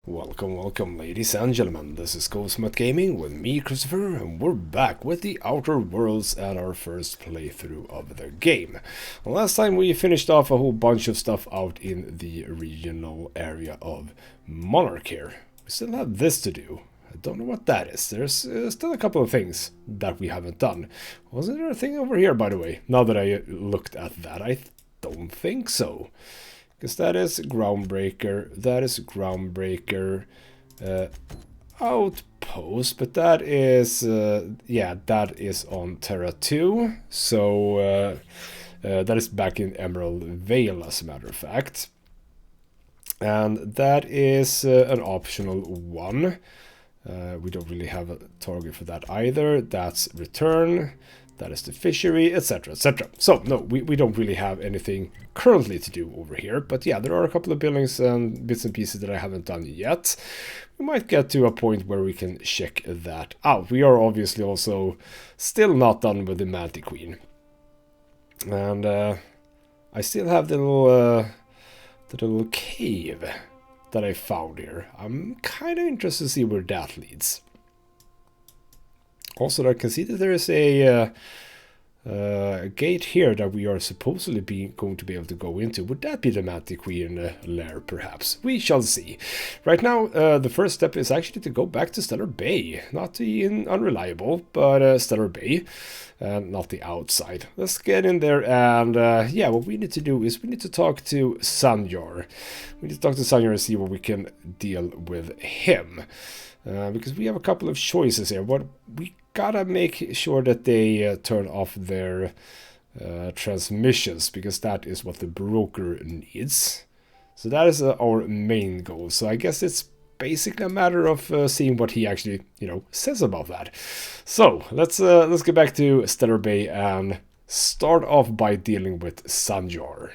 Welcome, ladies and gentlemen. This is Cosmet Gaming with me, Christopher, and we're back with the Outer Worlds and our first playthrough of the game. Last time we finished off a whole bunch of stuff out in the regional area of Monarch here. We still have this to do. I don't know what that is. There's still a couple of things that we haven't done. Wasn't there a thing over here, by the way? Now that I looked at that, I don't think so. Because that is Groundbreaker, that is Groundbreaker, Outpost, but that is, yeah, that is on Terra 2, so that is back in Emerald Vale, as a matter of fact. And that is an optional one. We don't really have a target for that either. That's Return. That is the fishery, etc, etc. So, no, we don't really have anything currently to do over here. But yeah, there are a couple of buildings and bits and pieces that I haven't done yet. We might get to a point where we can check that out. We are obviously also still not done with the Mantic Queen. And I still have the little cave that I found here. I'm kind of interested to see where that leads. Also, I can see that there is a gate here that we are supposedly going to be able to go into. Would that be the Mantic Queen lair, perhaps? We shall see. Right now, the first step is actually to go back to Stellar Bay. Not the Unreliable, but Stellar Bay. Not the outside. Let's get in there and, yeah, what we need to do is we need to talk to Sanjar. We need to talk to Sanjar and see what we can deal with him. Because we have a couple of choices here. What we gotta make sure that they turn off their transmissions, because that is what the broker needs. So that is our main goal. So I guess it's basically a matter of seeing what he actually, says about that. So let's get back to Stellar Bay and start off by dealing with Sanjar.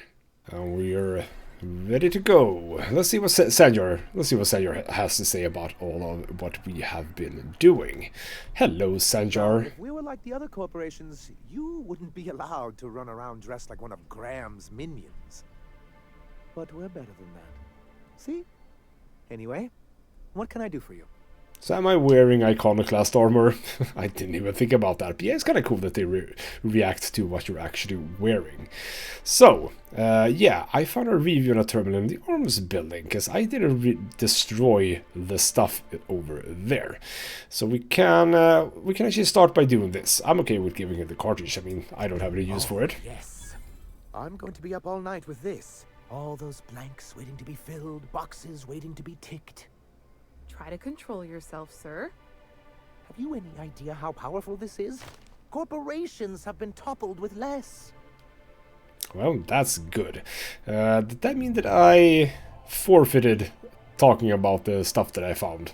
And we're ready to go. Let's see what Sanjar has to say about all of what we have been doing. Hello, Sanjar. If we were like the other corporations, you wouldn't be allowed to run around dressed like one of Graham's minions. But we're better than that. See? Anyway, what can I do for you? So am I wearing Iconoclast armor? I didn't even think about that. But yeah, it's kind of cool that they react to what you're actually wearing. So, yeah, I found a review on a terminal in the arms building, because I didn't destroy the stuff over there. So we can actually start by doing this. I'm okay with giving it the cartridge. I mean, I don't have any use for it. Yes. I'm going to be up all night with this. All those blanks waiting to be filled, boxes waiting to be ticked. Try to control yourself, sir. Have you any idea how powerful this is? Corporations have been toppled with less. Well, that's good. Did that mean that I forfeited talking about the stuff that I found?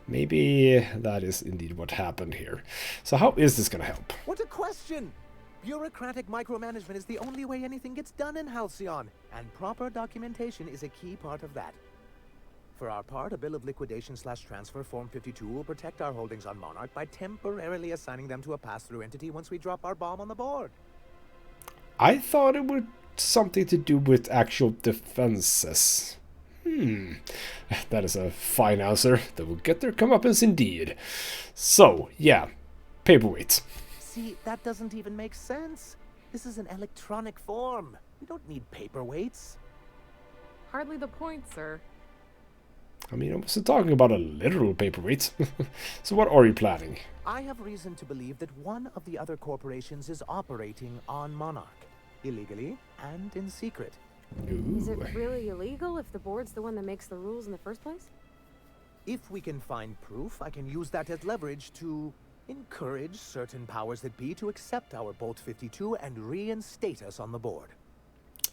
Maybe that is indeed what happened here. So how is this gonna help? What a question! Bureaucratic micromanagement is the only way anything gets done in Halcyon, and proper documentation is a key part of that. For our part, a bill of liquidation/transfer Form 52 will protect our holdings on Monarch by temporarily assigning them to a pass-through entity once we drop our bomb on the board. I thought it would something to do with actual defenses. That is a fine answer. That will get their comeuppance indeed. So, yeah, paperweight. See, that doesn't even make sense. This is an electronic form. We don't need paperweights. Hardly the point, sir. I mean, I wasn't talking about a literal paperweight. So what are you planning? I have reason to believe that one of the other corporations is operating on Monarch. Illegally and in secret. Ooh. Is it really illegal if the board's the one that makes the rules in the first place? If we can find proof, I can use that as leverage to encourage certain powers that be to accept our Bolt 52 and reinstate us on the board.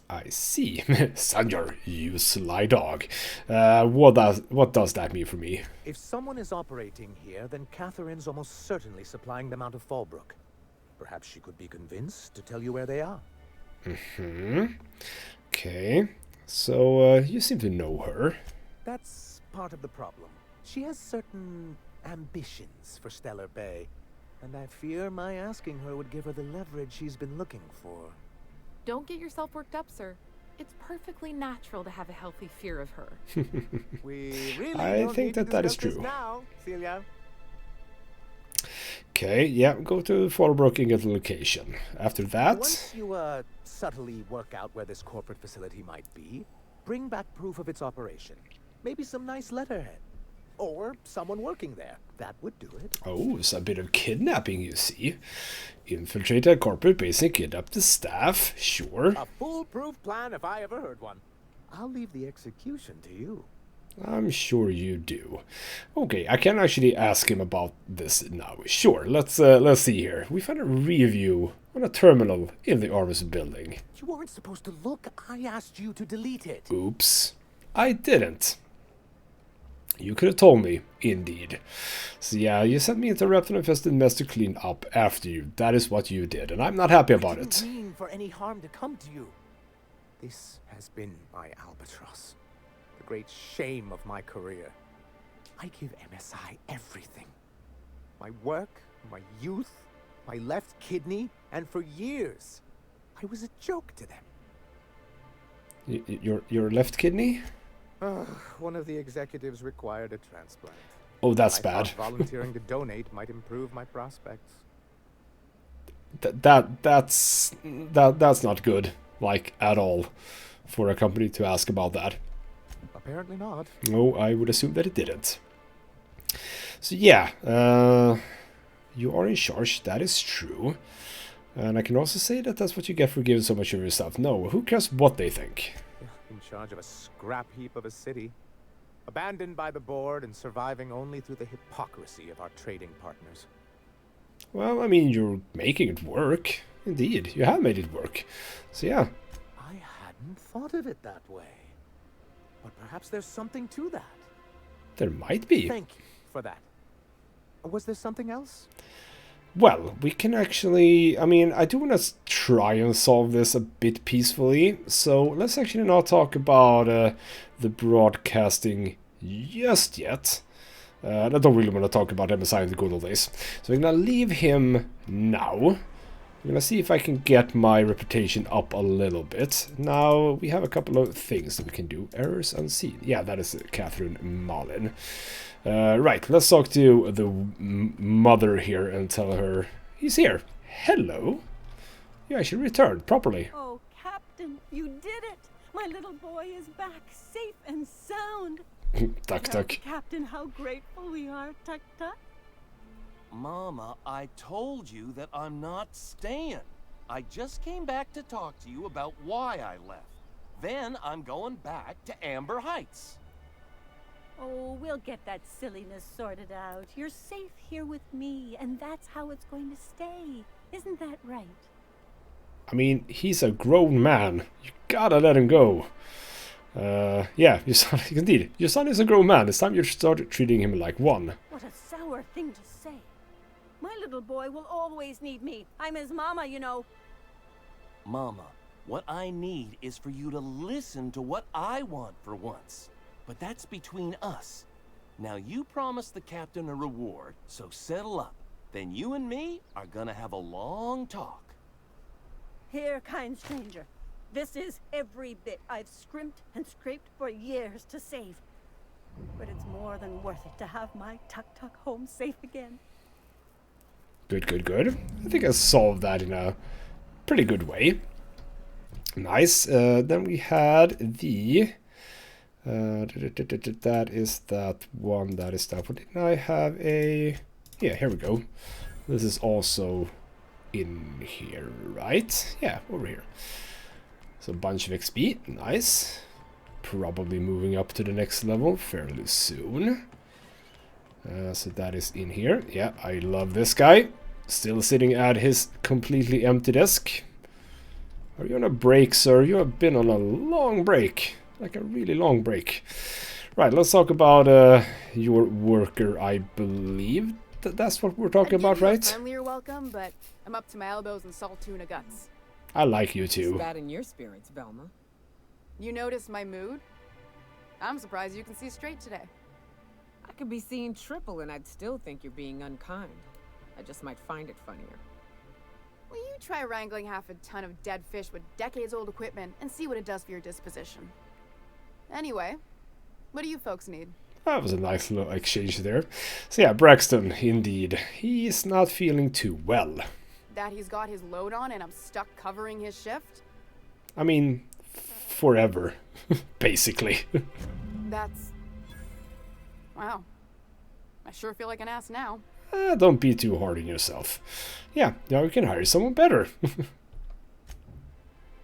I see. Sanjar, you sly dog. What does that mean for me? If someone is operating here, then Catherine's almost certainly supplying them out of Fallbrook. Perhaps she could be convinced to tell you where they are. Okay. So, you seem to know her. That's part of the problem. She has certain ambitions for Stellar Bay, and I fear my asking her would give her the leverage she's been looking for. Don't get yourself worked up, sir. It's perfectly natural to have a healthy fear of her. We really I don't think need to that is discuss this true. now, Celia. Okay, yeah, go to Fallbrook and get the location. After that, Once you subtly work out where this corporate facility might be, bring back proof of its operation. Maybe some nice letterhead. Or someone working there. That would do it. oh, it's a bit of kidnapping, you see. Infiltrate a corporate base and kidnap the staff, sure. A foolproof plan if I ever heard one. I'll leave the execution to you. I'm sure you do. Okay, I can actually ask him about this now. Sure, let's see here. We found a review on a terminal in the Arvis building. You weren't supposed to look. I asked you to delete it. Oops, I didn't. You could have told me, indeed. So yeah, you sent me into a reptile-infested mess to clean up after you. That is what you did, and I'm not happy about I it. didn't mean for any harm to come to you. This has been my albatross. The great shame of my career. I give MSI everything. My work, my youth, my left kidney, and for years, I was a joke to them. Your left kidney? One of the executives required a transplant. Oh, that's I bad. thought volunteering to donate might improve my prospects. That's not good, like, at all, for a company to ask about that. Apparently not. No, I would assume that it didn't. So yeah, you are in charge, that is true. And I can also say that that's what you get for giving so much of yourself. No, who cares what they think? In charge of a scrap heap of a city. Abandoned by the board and surviving only through the hypocrisy of our trading partners. Well, I mean, you're making it work. Indeed, you have made it work. So yeah. I hadn't thought of it that way. But perhaps there's something to that. There might be. Thank you for that. Was there something else? Well, we can actually... I mean, I do want to try and solve this a bit peacefully. So let's actually not talk about the broadcasting just yet. I don't really want to talk about MSI in the good old days. So I'm going to leave him now. I'm going to see if I can get my reputation up a little bit. Now, we have a couple of things that we can do. Errors unseen. Yeah, that is Catherine Malin. Right, let's talk to the mother here and tell her he's here. Hello. You actually returned properly. Oh, Captain, you did it! My little boy is back, safe and sound. Tuck, Tell tuck. Captain how grateful we are, Tuck Tuck. Mama, I told you that I'm not staying. I just came back to talk to you about why I left. Then I'm going back to Amber Heights. Oh, we'll get that silliness sorted out. You're safe here with me, and that's how it's going to stay. Isn't that right? I mean, he's a grown man. You gotta let him go. Yeah, your son, indeed. Your son is a grown man. It's time you start treating him like one. What a sour thing to say. My little boy will always need me. I'm his mama, you know. Mama, what I need is for you to listen to what I want for once. But that's between us. Now you promised the captain a reward, so settle up. Then you and me are gonna have a long talk. Here, kind stranger. This is every bit I've scrimped and scraped for years to save. But it's more than worth it to have my Tuck Tuck home safe again. Good, good, good. I think I solved that in a pretty good way. Nice. Then we had the... that is that one, that is that one. Didn't I have a... Yeah, here we go. This is also in here, right? Yeah, over here. So a bunch of XP, nice. Probably moving up to the next level fairly soon. So that is in here. Yeah, I love this guy. Still sitting at his completely empty desk. Are you on a break, sir? You have been on a long break. Like a really long break. Right, let's talk about your worker, I believe. That's what we're talking about, right? Friendlier welcome, but I'm up to my elbows in salt tuna guts. I like you It's too. bad in your spirits, Velma. You notice my mood? I'm surprised you can see straight today. I could be seeing triple and I'd still think you're being unkind. I just might find it funnier. Will you try wrangling half a ton of dead fish with decades-old equipment and see what it does for your disposition? Anyway, what do you folks need? That was a nice little exchange there. So yeah, Braxton, indeed. He's not feeling too well. That he's got his load on and I'm stuck covering his shift? I mean, forever, basically. That's... Wow. I sure feel like an ass now. Don't be too hard on yourself. Yeah, now we can hire someone better.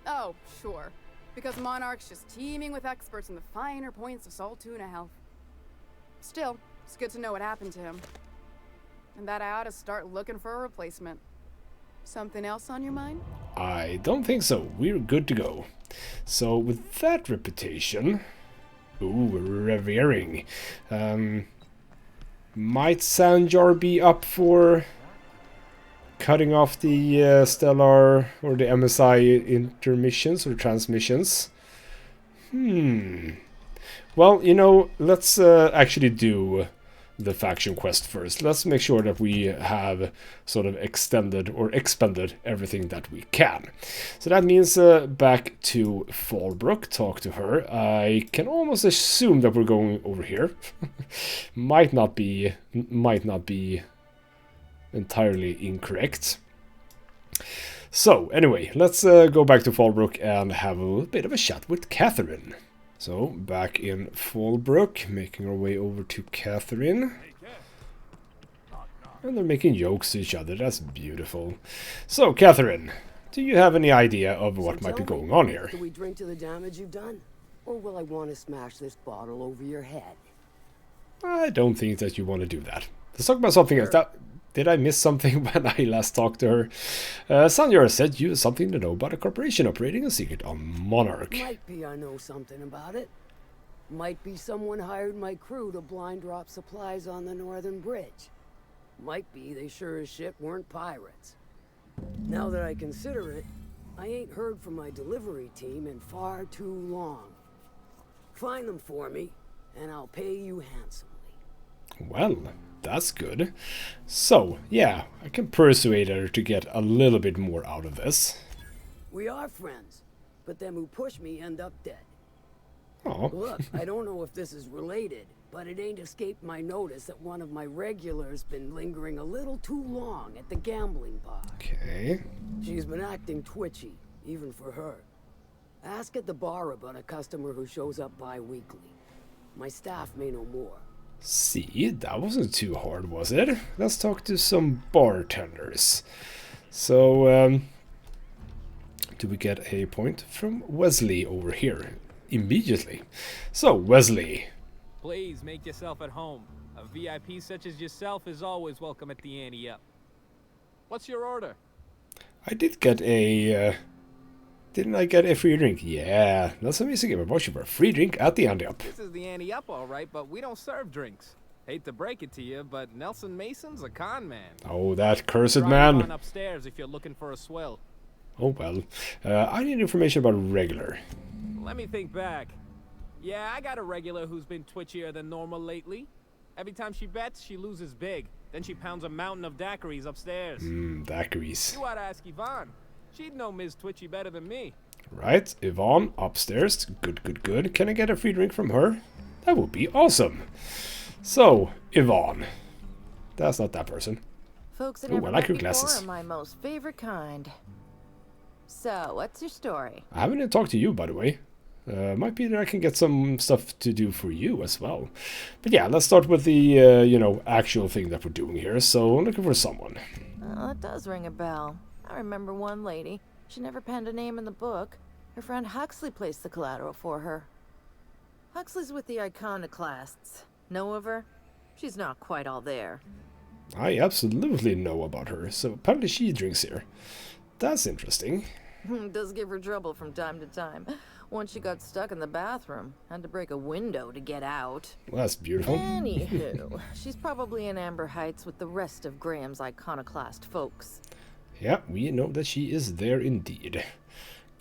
Oh, sure. Because Monarch's just teeming with experts in the finer points of salt tuna health. Still, it's good to know what happened to him. And that I ought to start looking for a replacement. Something else on your mind? I don't think so. We're good to go. So with that reputation... Ooh, revering. Might Sanjar be up for cutting off the Stellar or the MSI intermissions or transmissions? Well, you know, let's actually do the faction quest first. Let's make sure that we have sort of extended or expended everything that we can. So that means back to Fallbrook, talk to her. I can almost assume that we're going over here. might not be entirely incorrect. So anyway, let's go back to Fallbrook and have a little bit of a chat with Catherine. So, back in Fallbrook, making our way over to Catherine. And they're making jokes to each other, that's beautiful. So, Catherine, do you have any idea of what might be going on here? Do we drink to the damage you've done? Or will I want to smash this bottle over your head? I don't think that you want to do that. Let's talk about something else. Did I miss something when I last talked to her? Sanjara said you have something to know about a corporation operating a secret on Monarch. Might be I know something about it. Might be someone hired my crew to blind drop supplies on the northern bridge. Might be they sure as shit weren't pirates. Now that I consider it, I ain't heard from my delivery team in far too long. Find them for me, and I'll pay you handsomely. Well, that's good. So, yeah, I can persuade her to get a little bit more out of this. We are friends, but them who push me end up dead. Oh. Look, I don't know if this is related, but it ain't escaped my notice that one of my regulars been lingering a little too long at the gambling bar. Okay. She's been acting twitchy, even for her. Ask at the bar about a customer who shows up bi-weekly. My staff may know more. See, that wasn't too hard, was it? Let's talk to some bartenders. So, do we get a point from Wesley over here? Immediately. So, Wesley. Please make yourself at home. A VIP such as yourself is always welcome at the Ante Up. What's your order? I did get a... didn't I get a free drink? Yeah, that's amazing. I'm watching for a free drink at the Ante Up. This is the Ante Up, all right, but we don't serve drinks. Hate to break it to you, but Nelson Mason's a con man. Oh, that cursed Drive man. on upstairs if you're looking for a swell. Oh, well. I need information about regular. Let me think back. Yeah, I got a regular who's been twitchier than normal lately. Every time she bets, she loses big. Then she pounds a mountain of daiquiris upstairs. Daiquiris. You ought to ask Yvonne. She'd know Ms. Twitchy better than me. Right, Yvonne, upstairs. Good, good, good. Can I get a free drink from her? That would be awesome. So, Yvonne. That's not that person. Folks that Ooh, never I like met your before glasses. are my most favorite kind. So, what's your story? I haven't even talked to you, by the way. Might be that I can get some stuff to do for you as well. But yeah, let's start with the, you know, actual thing that we're doing here. So, I'm looking for someone. Oh, that does ring a bell. I remember one lady. She never penned a name in the book. Her friend Huxley placed the collateral for her. Huxley's with the Iconoclasts. Know of her? She's not quite all there. I absolutely know about her, so apparently she drinks here. That's interesting. Does give her trouble from time to time. Once she got stuck in the bathroom. Had to break a window to get out. Well, that's beautiful. Anywho, she's probably in Amber Heights with the rest of Graham's Iconoclast folks. Yeah, we know that she is there indeed.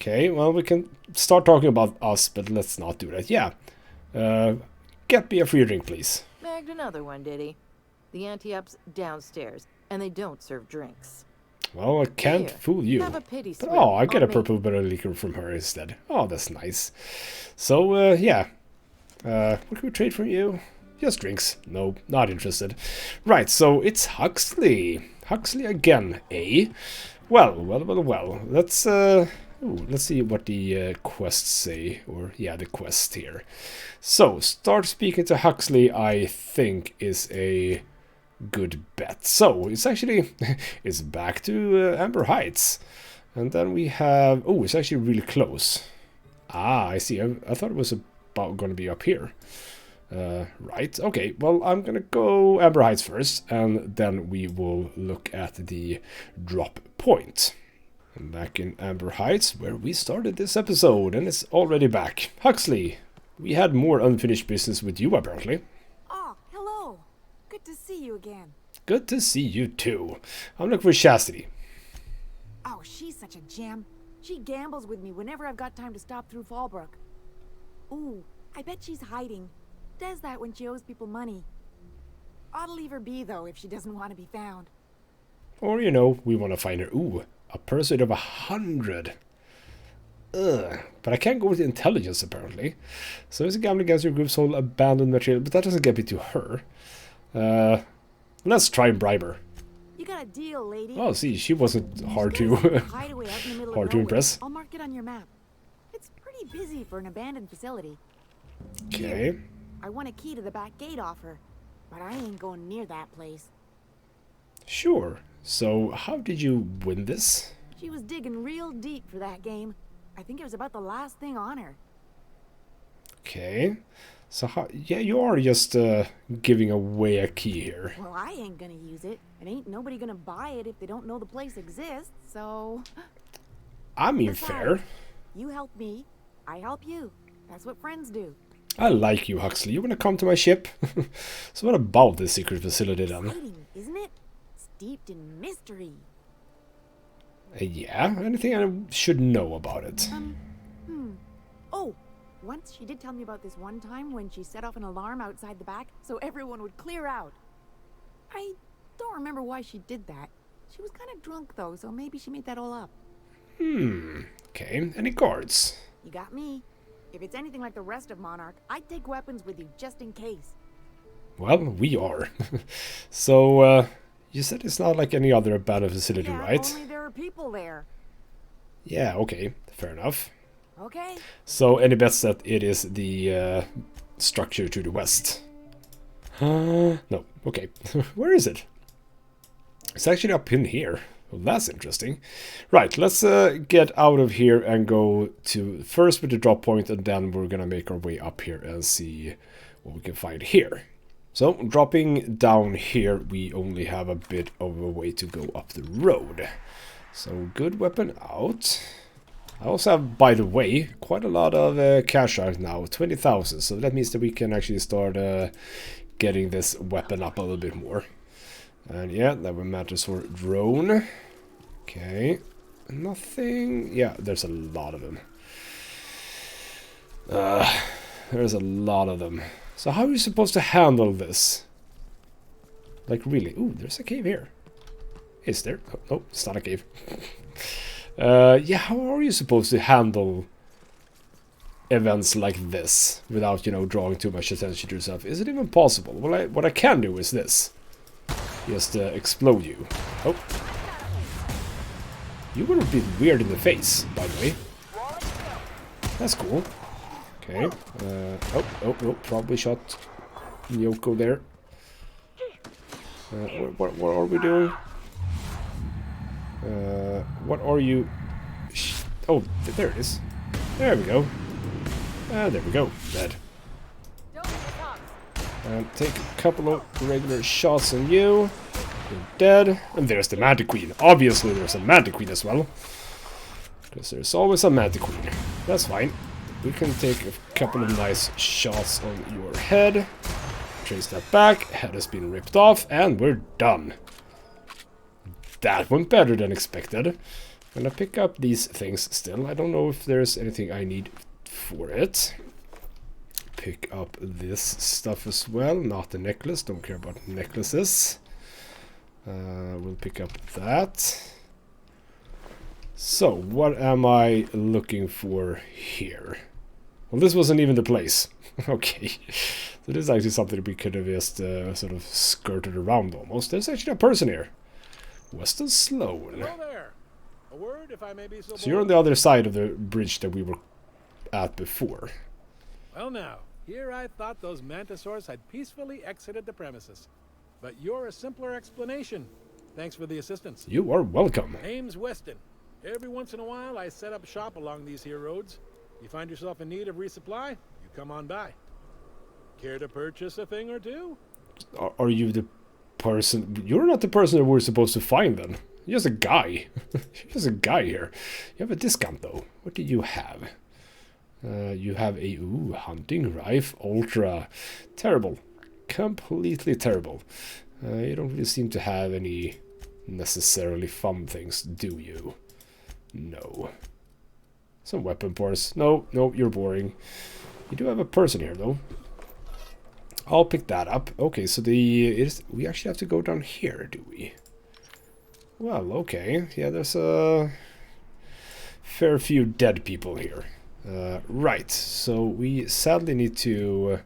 Okay, well, we can start talking about us, but let's not do that. Yeah. Get me a free drink, please. Bagged another one, did he? The Ante Up's downstairs, and they don't serve drinks. Well, I can't Here, fool you. have a pity But, swim oh, I get a on me. purple barrel liquor from her instead. Oh, that's nice. So, yeah. What can we trade from you? Just drinks. No, not interested. Right, so it's Huxley. Huxley again, eh? Well. Let's see what the quests say. Or, yeah, the quest here. So, start speaking to Huxley, I think, is a good bet. So, it's actually... it's back to Amber Heights. And then we have... oh, it's actually really close. Ah, I see. I thought it was about going to be up here. Right, okay, well, I'm gonna go Amber Heights first, and then we will look at the drop point. I'm back in Amber Heights, where we started this episode, and it's already back. Huxley, we had more unfinished business with you, apparently. Oh, hello. Good to see you again. Good to see you, too. I'm looking for Chastity. Oh, she's such a gem. She gambles with me whenever I've got time to stop through Fallbrook. Ooh, I bet she's hiding. Does that when she owes people money. Ought to leave her be, though, if she doesn't want to be found. Or, you know, we want to find her. Ooh, a pursuit of 100. Ugh. But I can't go with intelligence, apparently. So it's a gambling against your group's whole abandoned material, but that doesn't get me to her. Let's try and bribe her. You got a deal, lady. Oh, see, she wasn't hard to Hideaway out in the middle hard of to nowhere. impress. I'll mark it on your map. It's pretty busy for an abandoned facility. Okay. I want a key to the back gate off her, but I ain't going near that place. Sure. So, how did you win this? She was digging real deep for that game. I think it was about the last thing on her. Okay. So, how... yeah, you are just giving away a key here. Well, I ain't gonna use it. And ain't nobody gonna buy it if they don't know the place exists, so... I mean, Besides, fair. You help me, I help you. That's what friends do. I like you, Huxley. You want to come to my ship? So what about this secret facility then? Exciting, isn't it? Steeped in mystery. Yeah, anything I should know about it? Oh, once she did tell me about this one time when she set off an alarm outside the back so everyone would clear out. I don't remember why she did that. She was kind of drunk though, so maybe she made that all up. Okay, any guards? You got me. If it's anything like the rest of Monarch, I'd take weapons with you just in case. Well, we are. So, you said it's not like any other abandoned facility, Yeah, right? only there are people there. Yeah, okay, fair enough. Okay. So, any bets that it is the structure to the west? No, okay. Where is it? It's actually up in here. Well, that's interesting. Right, let's get out of here and go to first with the drop point, and then we're gonna make our way up here and see what we can find here. So, dropping down here, we only have a bit of a way to go up the road. So, good weapon out. I also have, by the way, quite a lot of cash out now, 20,000. So that means that we can actually start getting this weapon up a little bit more. And yeah, that will matter for drone. Okay, nothing. Yeah, there's a lot of them. There's a lot of them. So how are you supposed to handle this? Like really? Ooh, there's a cave here. Is there? Oh, no, it's not a cave. Yeah, how are you supposed to handle events like this without, you know, drawing too much attention to yourself? Is it even possible? Well, what I can do is this. Just explode you. Oh. You were a bit weird in the face, by the way. That's cool. Okay. Oh, probably shot Yoko there. What are we doing? What are you... Oh, there it is. There we go. There we go. Dead. And take a couple of regular shots on you. You're dead. And there's the Mantic Queen. Obviously there's a Mantic Queen as well. Because there's always a Mantic Queen. That's fine. We can take a couple of nice shots on your head. Trace that back. Head has been ripped off. And we're done. That went better than expected. I'm gonna pick up these things still. I don't know if there's anything I need for it. Pick up this stuff as well. Not the necklace. Don't care about necklaces. We'll pick up that. So, what am I looking for here? Well, this wasn't even the place. Okay. So this is actually something we could have just sort of skirted around almost. There's actually a person here. Weston Sloan. Hello there. A word, if I may be so So you're on the other side of the bridge that we were at before. Well now, here I thought those mantisaurs had peacefully exited the premises. But you're a simpler explanation. Thanks for the assistance. You are welcome. Name's Weston. Every once in a while I set up shop along these here roads. You find yourself in need of resupply, you come on by. Care to purchase a thing or two? Are you the person? You're not the person that we're supposed to find then. You're just a guy. You're just a guy here. You have a discount though. What do you have? You have a hunting rifle, ultra. Terrible. Completely terrible. You don't really seem to have any necessarily fun things, do you? No. Some weapon parts. No, you're boring. You do have a person here though. I'll pick that up. Okay, so we actually have to go down here, do we? Well, okay. Yeah, there's a fair few dead people here. Right, so we sadly need to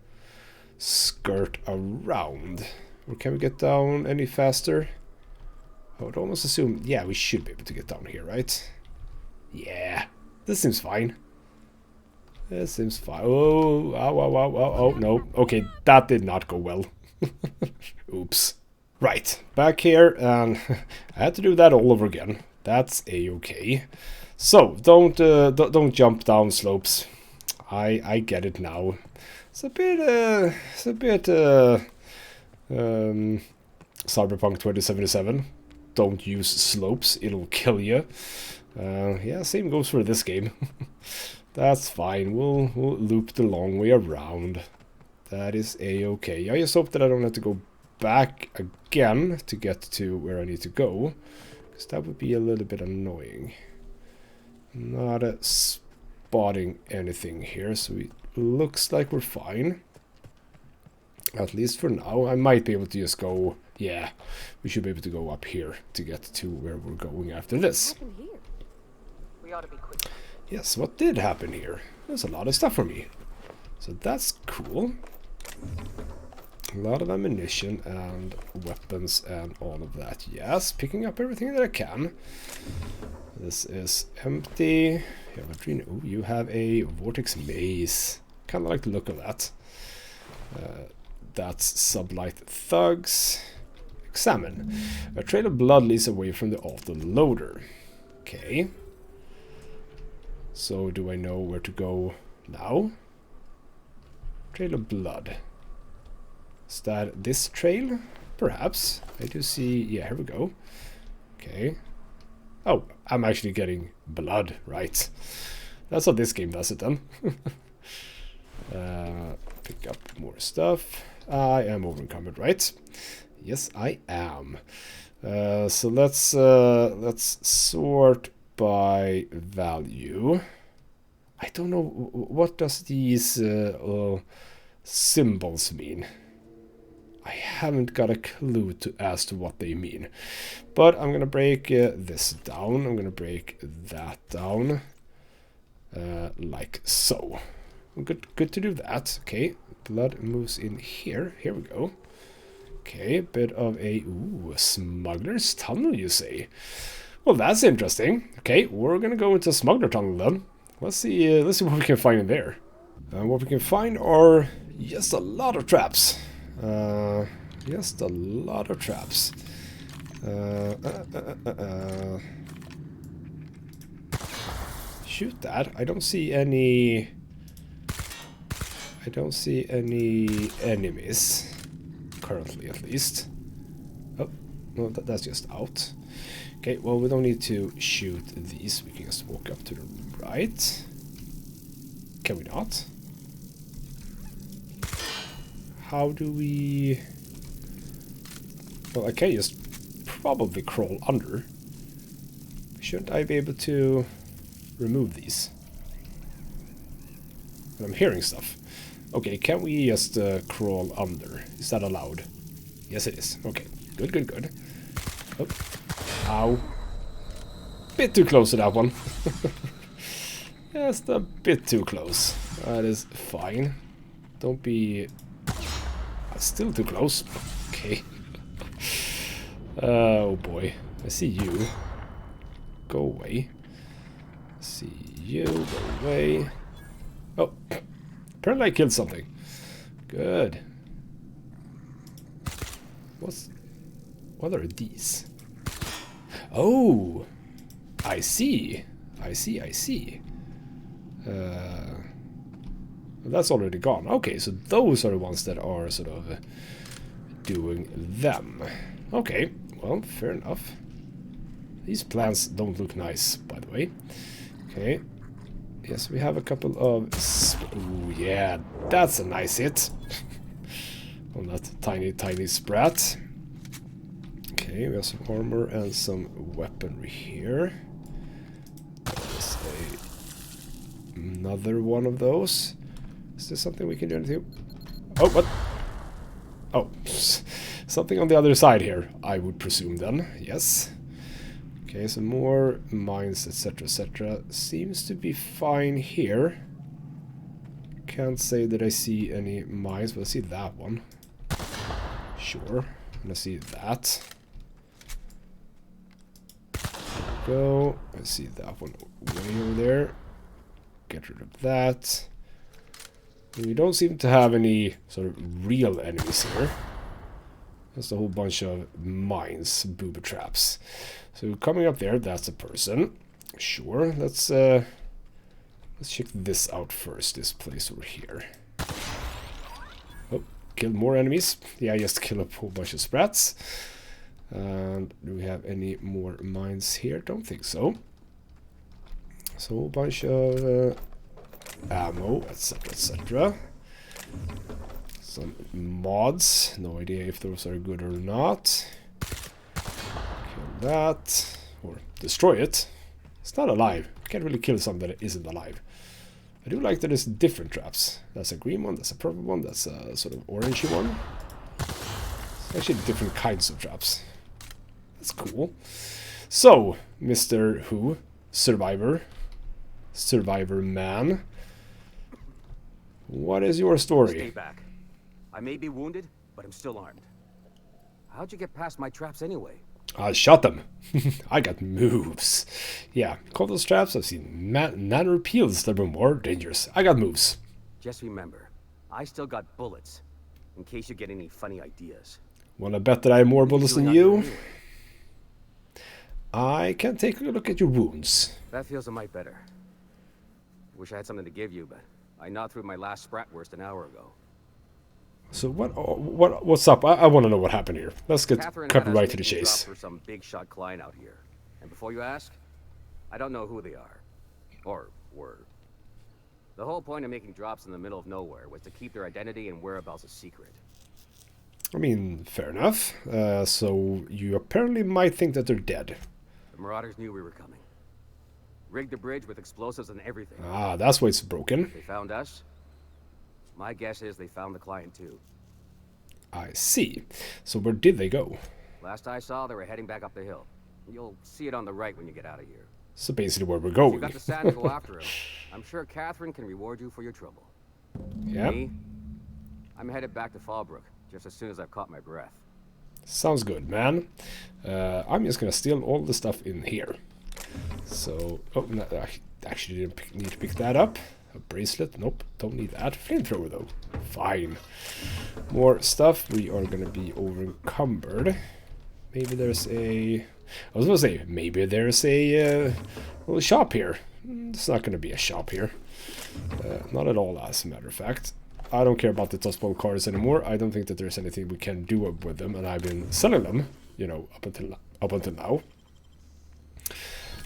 skirt around. Or can we get down any faster? I would almost assume, yeah, we should be able to get down here, right? Yeah, this seems fine. This seems fine. Oh, no. Okay, that did not go well. Oops. Right, back here, and I had to do that all over again. That's a-okay. So, don't jump down slopes. I get it now. It's a bit Cyberpunk 2077. Don't use slopes, it'll kill you. Yeah, same goes for this game. That's fine, we'll loop the long way around. That is a-okay. I just hope that I don't have to go back again to get to where I need to go, because that would be a little bit annoying. Not spotting anything here, so it looks like we're fine. At least for now. I might be able to just go, yeah, we should be able to go up here to get to where we're going after this. What happened here? We ought to be quick. Yes, what did happen here? There's a lot of stuff for me. So that's cool. A lot of ammunition and weapons and all of that. Yes, picking up everything that I can. This is empty. You have a green. Oh, you have a vortex maze. Kind of like the look of that. That's sublight thugs. Examine. A trail of blood leads away from the auto-loader. Okay. So, do I know where to go now? Trail of blood. Is that this trail? Perhaps. I do see... Yeah, here we go. Okay. Oh, I'm actually getting blood, right. That's how this game does it then. Pick up more stuff. I am over-encumbered, right? Yes, I am. So let's sort by value. I don't know, what does these symbols mean? I haven't got a clue as to what they mean. But I'm gonna break this down. I'm gonna break that down. Like so. Good to do that. Okay, blood moves in here. Here we go. Okay, bit of a smuggler's tunnel, you say? Well, that's interesting. Okay, we're gonna go into smuggler tunnel then. Let's see what we can find in there. And what we can find are just a lot of traps. Just a lot of traps. Shoot that. I don't see any enemies. Currently, at least. Oh, no, that's just out. Okay, well, we don't need to shoot these. We can just walk up to the right. Can we not? How do we... Well, I can just probably crawl under. Shouldn't I be able to remove these? But I'm hearing stuff. Okay, can we just crawl under? Is that allowed? Yes, it is. Okay, good. Oh. Ow. bit too close to that one. Just a bit too close. That is fine. Don't be... still too close. Okay. Oh boy. I see you. Go away. See you. Go away. Oh. Apparently I killed something. Good. What are these? Oh! I see. I see. Well, that's already gone. Okay, so those are the ones that are sort of doing them. Okay, well, fair enough. These plants don't look nice, by the way. Okay. Yes, we have a couple of... Ooh, yeah, that's a nice hit. On that tiny sprat. Okay, we have some armor and some weaponry here. There's another one of those. Is there something we can do anything? Oh, what? Oh, something on the other side here, I would presume then. Yes. Okay, some more mines, etc., etc. Seems to be fine here. Can't say that I see any mines, but I see that one. Sure. And I see that. Go. I see that one way over there. Get rid of that. We don't seem to have any sort of real enemies here. Just a whole bunch of mines, booby traps. So coming up there, that's a person. Sure, let's check this out first. This place over here. Oh, killed more enemies. Yeah, just kill a whole bunch of sprats. And do we have any more mines here? Don't think so. So a whole bunch of ammo, etc., etc. Some mods. No idea if those are good or not. Kill that. Or destroy it. It's not alive. Can't really kill something that isn't alive. I do like that there's different traps. That's a green one, that's a purple one, that's a sort of orangey one. It's actually different kinds of traps. That's cool. So, Mr. Who? Survivor Man. What is your story? Stay back. I may be wounded, but I'm still armed. How'd you get past my traps anyway? I shot them. I got moves. Yeah, call those traps. I've seen nanner peels that were more dangerous. I got moves. Just remember, I still got bullets, in case you get any funny ideas. Wanna bet that I have more bullets than you? I can take a look at your wounds. That feels a mite better. Wish I had something to give you, but I gnawed through my last spratwurst an hour ago. So what's up? I want to know what happened here. Let's cut right to the chase. For some big shot client out here, and before you ask, I don't know who they are, or were. The whole point of making drops in the middle of nowhere was to keep their identity and whereabouts a secret. I mean, fair enough. So you apparently might think that they're dead. The Marauders knew we were coming. Rigged the bridge with explosives and everything. Ah, that's why it's broken. They found us. My guess is they found the client too. I see. So where did they go? Last I saw, they were heading back up the hill. You'll see it on the right when you get out of here. So basically where we're going. You got the sand to go after him. I'm sure Catherine can reward you for your trouble. Yeah. Me? I'm headed back to Fallbrook just as soon as I've caught my breath. Sounds good, man. I'm just gonna steal all the stuff in here. So, oh, no, I actually didn't need to pick that up. A bracelet, nope, don't need that. Flamethrower though, fine. More stuff. We are gonna be over encumbered. Maybe there's a... I was gonna say, maybe there's a little shop here. It's not gonna be a shop here. Not at all, as a matter of fact. I don't care about the Tossball cards anymore. I don't think that there's anything we can do with them, and I've been selling them, you know, up until now.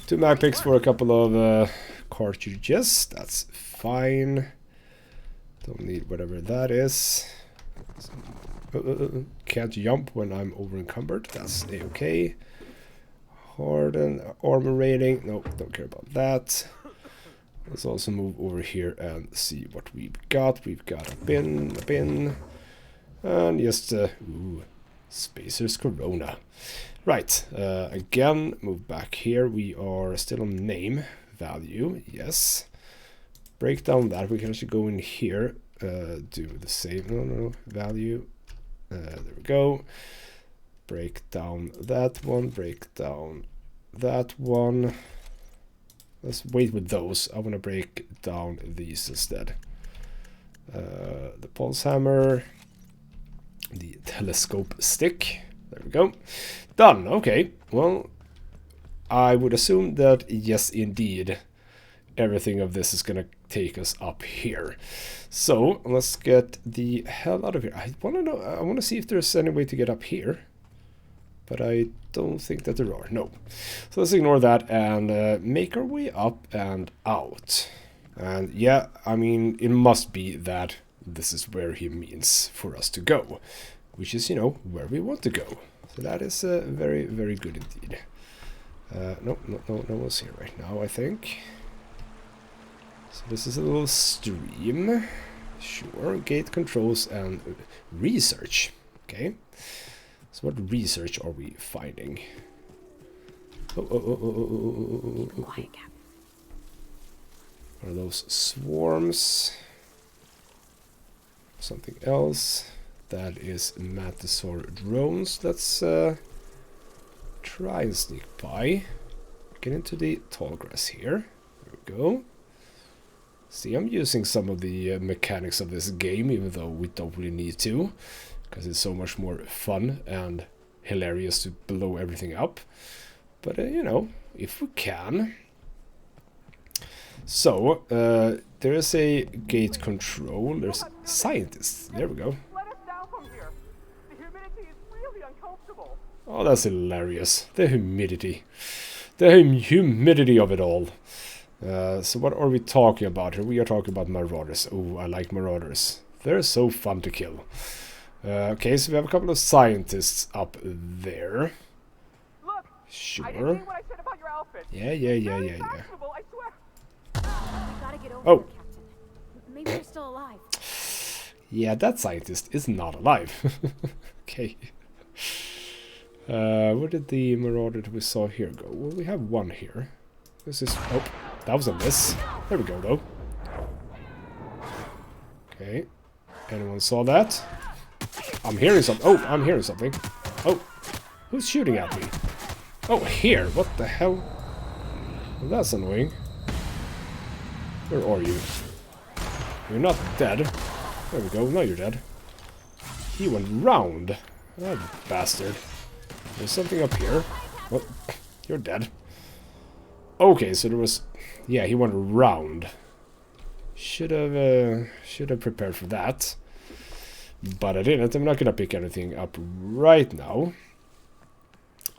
2 mag picks for a couple of cartridges. That's fine. Don't need whatever that is. Can't jump when I'm over encumbered. That's a-okay. Harden armor rating. Nope, don't care about that. Let's also move over here and see what we've got. We've got a bin, and just Spacers Corona. Right, again, move back here. We are still on name, value, yes. Break down that. We can actually go in here, do the same, no, value. There we go. Break down that one, break down that one. Let's wait with those. I want to break down these instead. The pulse hammer, the telescope stick. There we go. Done. Okay. Well, I would assume that yes, indeed, everything of this is gonna take us up here. So let's get the hell out of here. I want to know. I want to see if there's any way to get up here, but I don't think that there are. No. So let's ignore that and make our way up and out. And yeah, I mean, it must be that this is where he means for us to go, which is, you know, where we want to go. So that is very, very good indeed. No one's here right now, I think. So this is a little stream. Sure, gate controls and research. Okay. So what research are we finding? Quiet, Cap. Are those swarms? Something else? That is Mantisaur drones. Let's try and sneak by. Get into the tall grass here. There we go. See, I'm using some of the mechanics of this game, even though we don't really need to, because it's so much more fun and hilarious to blow everything up. But, you know, if we can. So, there is a gate control. There's scientists. There we go. Let us down from here. The humidity is really uncomfortable. Oh, that's hilarious. The humidity. The humidity of it all. So what are we talking about here? We are talking about marauders. Oh, I like marauders. They're so fun to kill. Okay, so we have a couple of scientists up there. Look, sure. I didn't mean what I said about your outfit. Yeah. I swear. You gotta get over Oh. it, Captain. Maybe you're still alive. Yeah, that scientist is not alive. Okay. Where did the marauder that we saw here go? Well, we have one here. This is... Oh, that was a miss. There we go, though. Okay. Anyone saw that? I'm hearing something. Oh, I'm hearing something. Oh, who's shooting at me? Oh, here. What the hell? Well, that's annoying. Where are you? You're not dead. There we go. Now you're dead. He went round. That bastard. There's something up here. What? You're dead. Okay, so there was... Yeah, he went round. Should have prepared for that. But I didn't. I'm not gonna pick anything up right now.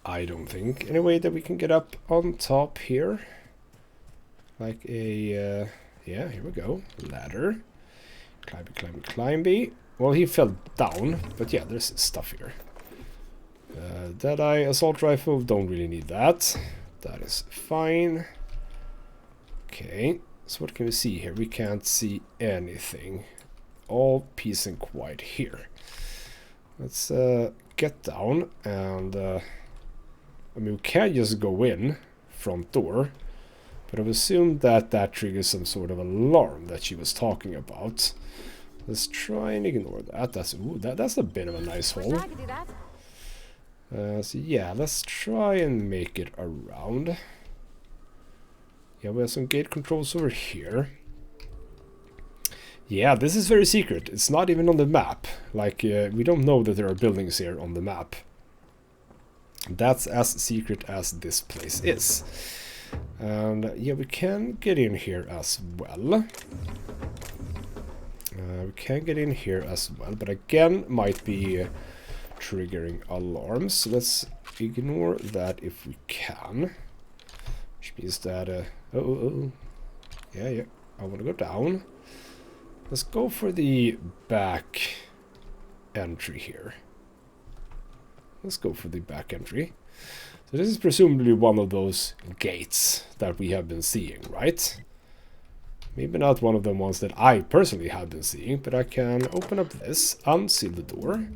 I don't think. Any way that we can get up on top here? Like a... yeah, here we go. Ladder. Climby. Well, he fell down. But yeah, there's stuff here. Deadeye assault rifle. Don't really need that. That is fine. Okay. So what can we see here? We can't see anything. All peace and quiet here. Let's get down and... I mean, we can just go in. Front door. But I've assumed that that triggers some sort of alarm that she was talking about. Let's try and ignore that. That's a bit of a nice hole. So yeah, let's try and make it around. Yeah, we have some gate controls over here. Yeah, this is very secret. It's not even on the map. Like, we don't know that there are buildings here on the map. That's as secret as this place is. And yeah, we can get in here as well. We can get in here as well, but again, might be triggering alarms. So let's ignore that if we can. Which means that... Yeah, I want to go down. Let's go for the back entry here. Let's go for the back entry. So this is presumably one of those gates that we have been seeing, right? Maybe not one of the ones that I personally have been seeing, but I can open up this, unseal the door.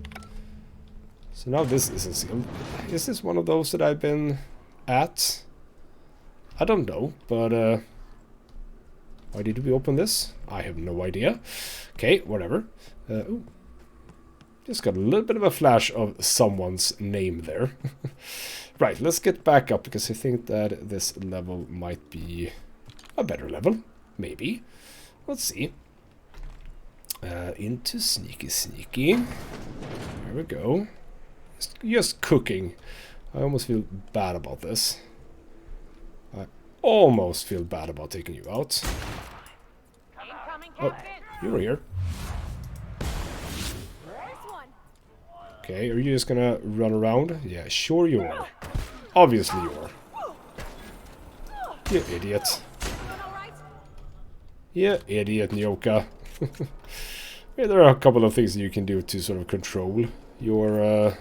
So now this isn't sealed. Is this one of those that I've been at? I don't know, but why did we open this? I have no idea. Okay, whatever. Ooh. Just got a little bit of a flash of someone's name there. Right, let's get back up, because I think that this level might be a better level. Maybe. Let's see. Into sneaky. There we go. Just cooking. I almost feel bad about this. I almost feel bad about taking you out. Oh, you're here. Okay, are you just gonna run around? Yeah, sure you are. Obviously you are. You idiot. You idiot, Nyoka. Yeah, there are a couple of things that you can do to sort of control your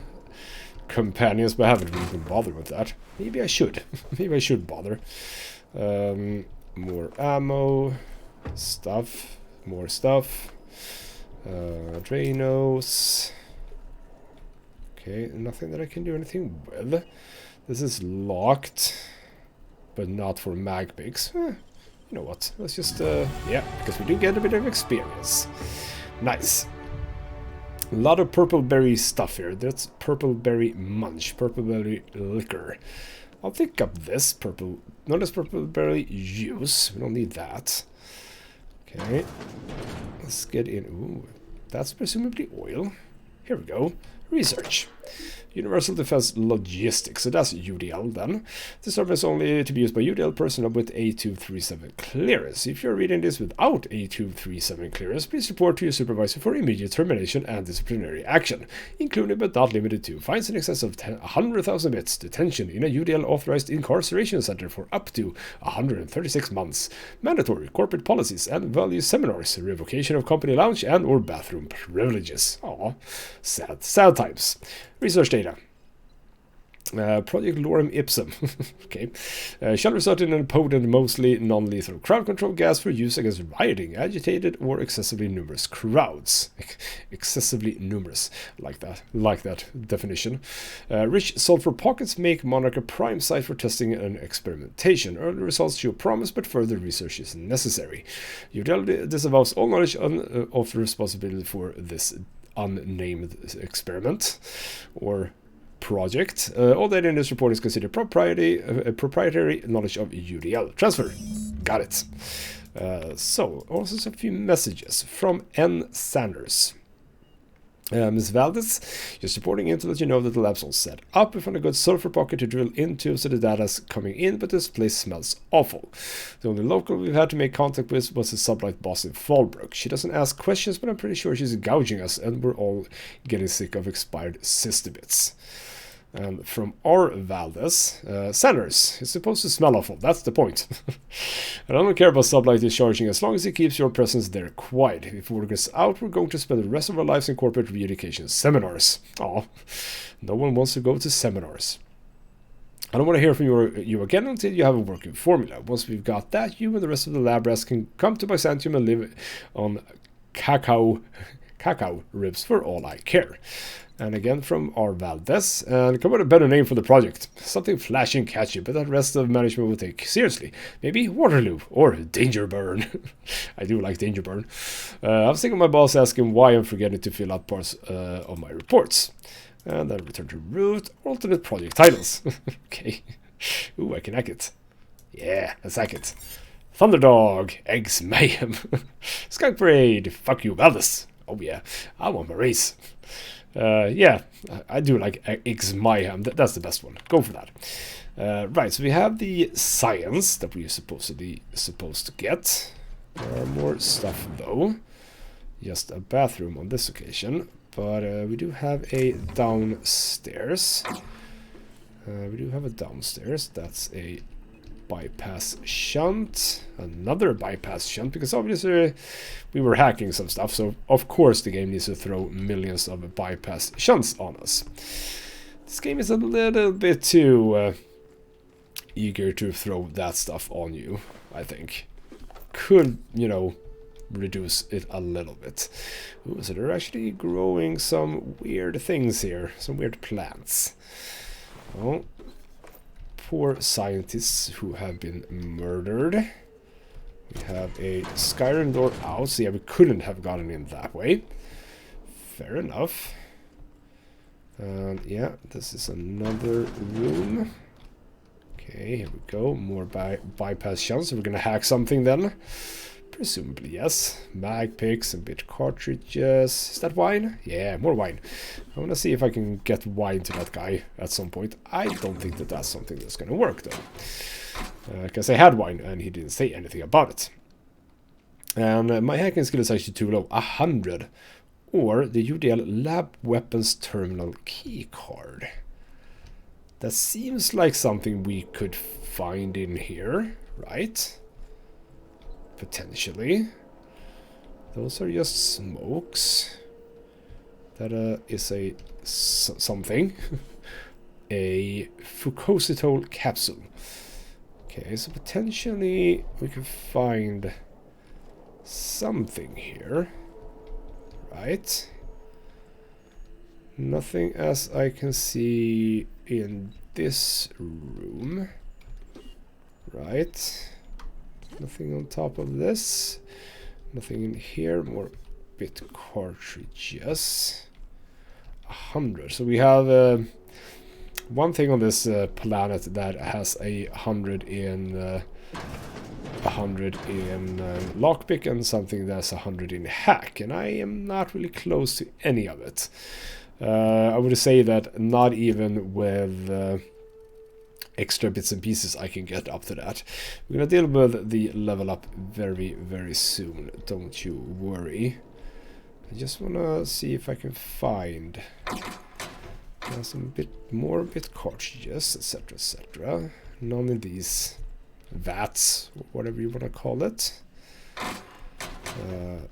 companions, but I haven't really been bothered with that. Maybe I should. Maybe I should bother. More ammo. Stuff. More stuff. Drainos. Okay, nothing that I can do anything with. This is locked, but not for mag pigs. You know what? Let's just, yeah, because we do get a bit of experience. Nice. A lot of purple berry stuff here. That's purple berry munch, purple berry liquor. I'll pick up this purple, not as purple berry juice. We don't need that. Okay. Let's get in. Ooh, that's presumably oil. Here we go. Research. Universal Defense Logistics. So that's UDL then. This service is only to be used by UDL personnel with A237 clearance. If you're reading this without A237 clearance, please report to your supervisor for immediate termination and disciplinary action, including but not limited to fines in excess of 100,000 bits, detention in a UDL authorized incarceration center for up to 136 months, mandatory corporate policies and value seminars, revocation of company lounge and or bathroom privileges. Aw, sad times. Research data. Project Lorem Ipsum. Okay. Shall result in an potent, mostly non-lethal crowd control gas for use against rioting, agitated, or excessively numerous crowds. Excessively numerous. Like that definition. Rich sulfur pockets make Monarch a prime site for testing and experimentation. Early results show promise, but further research is necessary. UDL disavows all knowledge of the responsibility for this unnamed experiment or project. All data in this report is considered proprietary knowledge of UDL. Transfer. Got it. So, also a few messages from N. Sanders. Ms. Valdez, just reporting in to let you know that the lab's all set up. We found a good sulfur pocket to drill into, so the data's coming in, but this place smells awful. The only local we've had to make contact with was the sublight boss in Fallbrook. She doesn't ask questions, but I'm pretty sure she's gouging us, and we're all getting sick of expired system bits. And from R. Valdez, Sanders, it's supposed to smell awful, that's the point. And I don't care about sublight discharging as long as it keeps your presence there quiet. If word gets out, we're going to spend the rest of our lives in corporate re-education seminars. Aw, no one wants to go to seminars. I don't want to hear from you again until you have a working formula. Once we've got that, you and the rest of the lab rats can come to Byzantium and live on cacao ribs for all I care. And again from R. Valdez, and come up with a better name for the project. Something flashy and catchy, but that rest of management will take seriously. Maybe Waterloo, or Danger Burn. I do like Danger Burn. I was thinking of my boss asking why I'm forgetting to fill out parts of my reports. And then return to root, alternate project titles. Okay. Ooh, I can hack it. Yeah, let's hack it. Thunderdog, Eggs Mayhem. Skunk Parade, fuck you, Valdez. Oh yeah, I want my race. Yeah, I do like Eggs Mayhem. That's the best one. Go for that. Right, so we have the science that we're supposed to get. There are more stuff though. Just a bathroom on this occasion. But we do have a downstairs. That's a bypass shunt. Another bypass shunt, because obviously we were hacking some stuff, so of course the game needs to throw millions of bypass shunts on us. This game is a little bit too eager to throw that stuff on you, I think. Could, you know, reduce it a little bit. Ooh, so they're actually growing some weird things here, some weird plants. Oh, poor scientists who have been murdered. We have a Skyrim door out, so yeah, we couldn't have gotten in that way. Fair enough. And yeah, this is another room. Okay, here we go. More bypass shells. So we're gonna hack something then. Presumably, yes. Mag picks and bit cartridges. Is that wine? Yeah, more wine. I want to see if I can get wine to that guy at some point. I don't think that that's something that's going to work, though. Because I had wine and he didn't say anything about it. And my hacking skill is actually too low. 100. Or the UDL lab weapons terminal key card. That seems like something we could find in here, right? Potentially. Those are just smokes. That is a something. A fucositol capsule. Okay, so potentially we could find something here. Right? Nothing as I can see in this room. Right? Nothing on top of this. Nothing in here. More bit cartridges. 100. So we have one thing on this planet that has 100 in lockpick and something that's 100 in hack, and I am not really close to any of it. I would say that not even with extra bits and pieces I can get up to that. We're gonna deal with the level up very, very soon, don't you worry. I just wanna see if I can find some more bit cartridges, etc, etc. None of these vats, or whatever you wanna call it.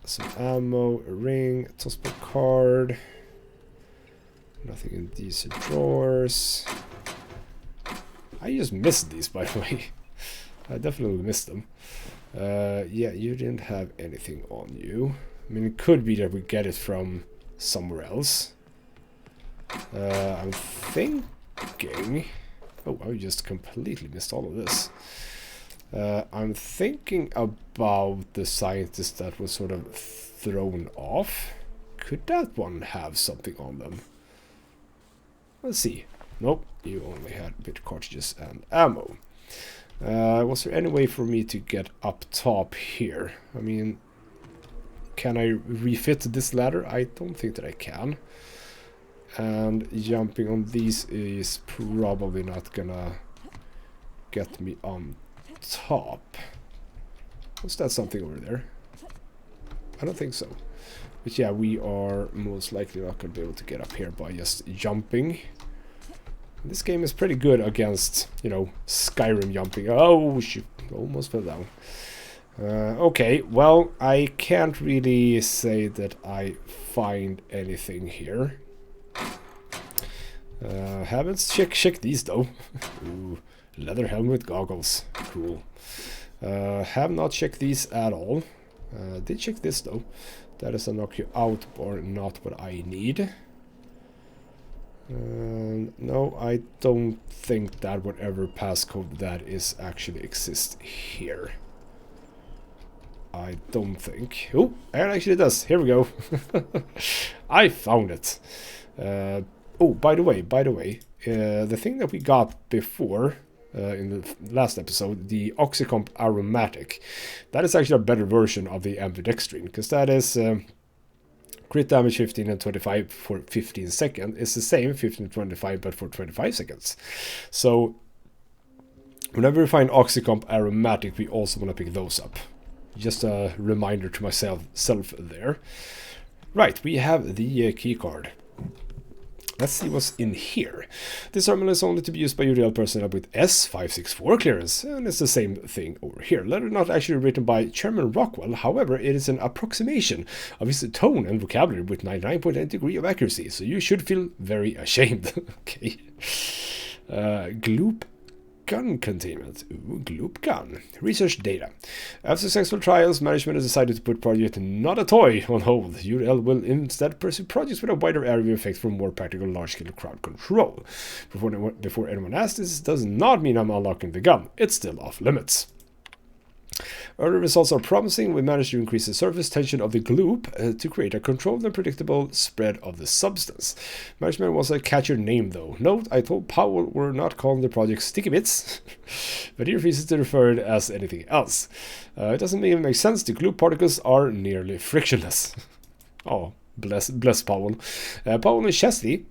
Some ammo, a ring, a tossbox card. Nothing in these drawers. I just missed these, by the way. I definitely missed them. Yeah, you didn't have anything on you. I mean, it could be that we get it from somewhere else. I'm thinking... Oh, I just completely missed all of this. I'm thinking about the scientist that was sort of thrown off. Could that one have something on them? Let's see. Nope, you only had bit cartridges and ammo. Was there any way for me to get up top here? I mean, can I refit this ladder? I don't think that I can. And jumping on these is probably not gonna get me on top. Was that something over there? I don't think so. But yeah, we are most likely not gonna be able to get up here by just jumping. This game is pretty good against, you know, Skyrim jumping. Oh, shoot. Almost fell down. Okay, well, I can't really say that I find anything here. Haven't checked these, though. Ooh, leather helmet goggles. Cool. Have not checked these at all. Did check this, though. That is a knock you out bar, not what I need. No, I don't think that whatever passcode that is actually exists here. I don't think. Oh, it actually does. Here we go. I found it. Oh, by the way, the thing that we got before in the last episode, the Oxycomp Aromatic, that is actually a better version of the ambidextrine, because that is crit damage 15 and 25 for 15 seconds. It's the same 15 and 25 but for 25 seconds. So whenever we find Oxycomp Aromatic, we also want to pick those up. Just a reminder to myself there. Right, we have the key card. Let's see what's in here. This terminal is only to be used by UDL personnel with S564 clearance, and it's the same thing over here. Letter not actually written by Chairman Rockwell, however, it is an approximation of his tone and vocabulary with 99.8 degree of accuracy, so you should feel very ashamed. Okay. Gloop gun containment. Ooh, gloop gun. Research data. After successful trials, management has decided to put project Not a Toy on hold. UL will instead pursue projects with a wider area of effect for more practical large-scale crowd control. Before anyone asks, this does not mean I'm unlocking the gun. It's still off limits. Early results are promising. We managed to increase the surface tension of the gloop to create a controlled and predictable spread of the substance. Management was a catchier name though. Note, I told Powell we're not calling the project Sticky Bits, but he refuses to refer it as anything else. It doesn't even make sense. The gloop particles are nearly frictionless. Oh, bless Powell. Powell and Chastity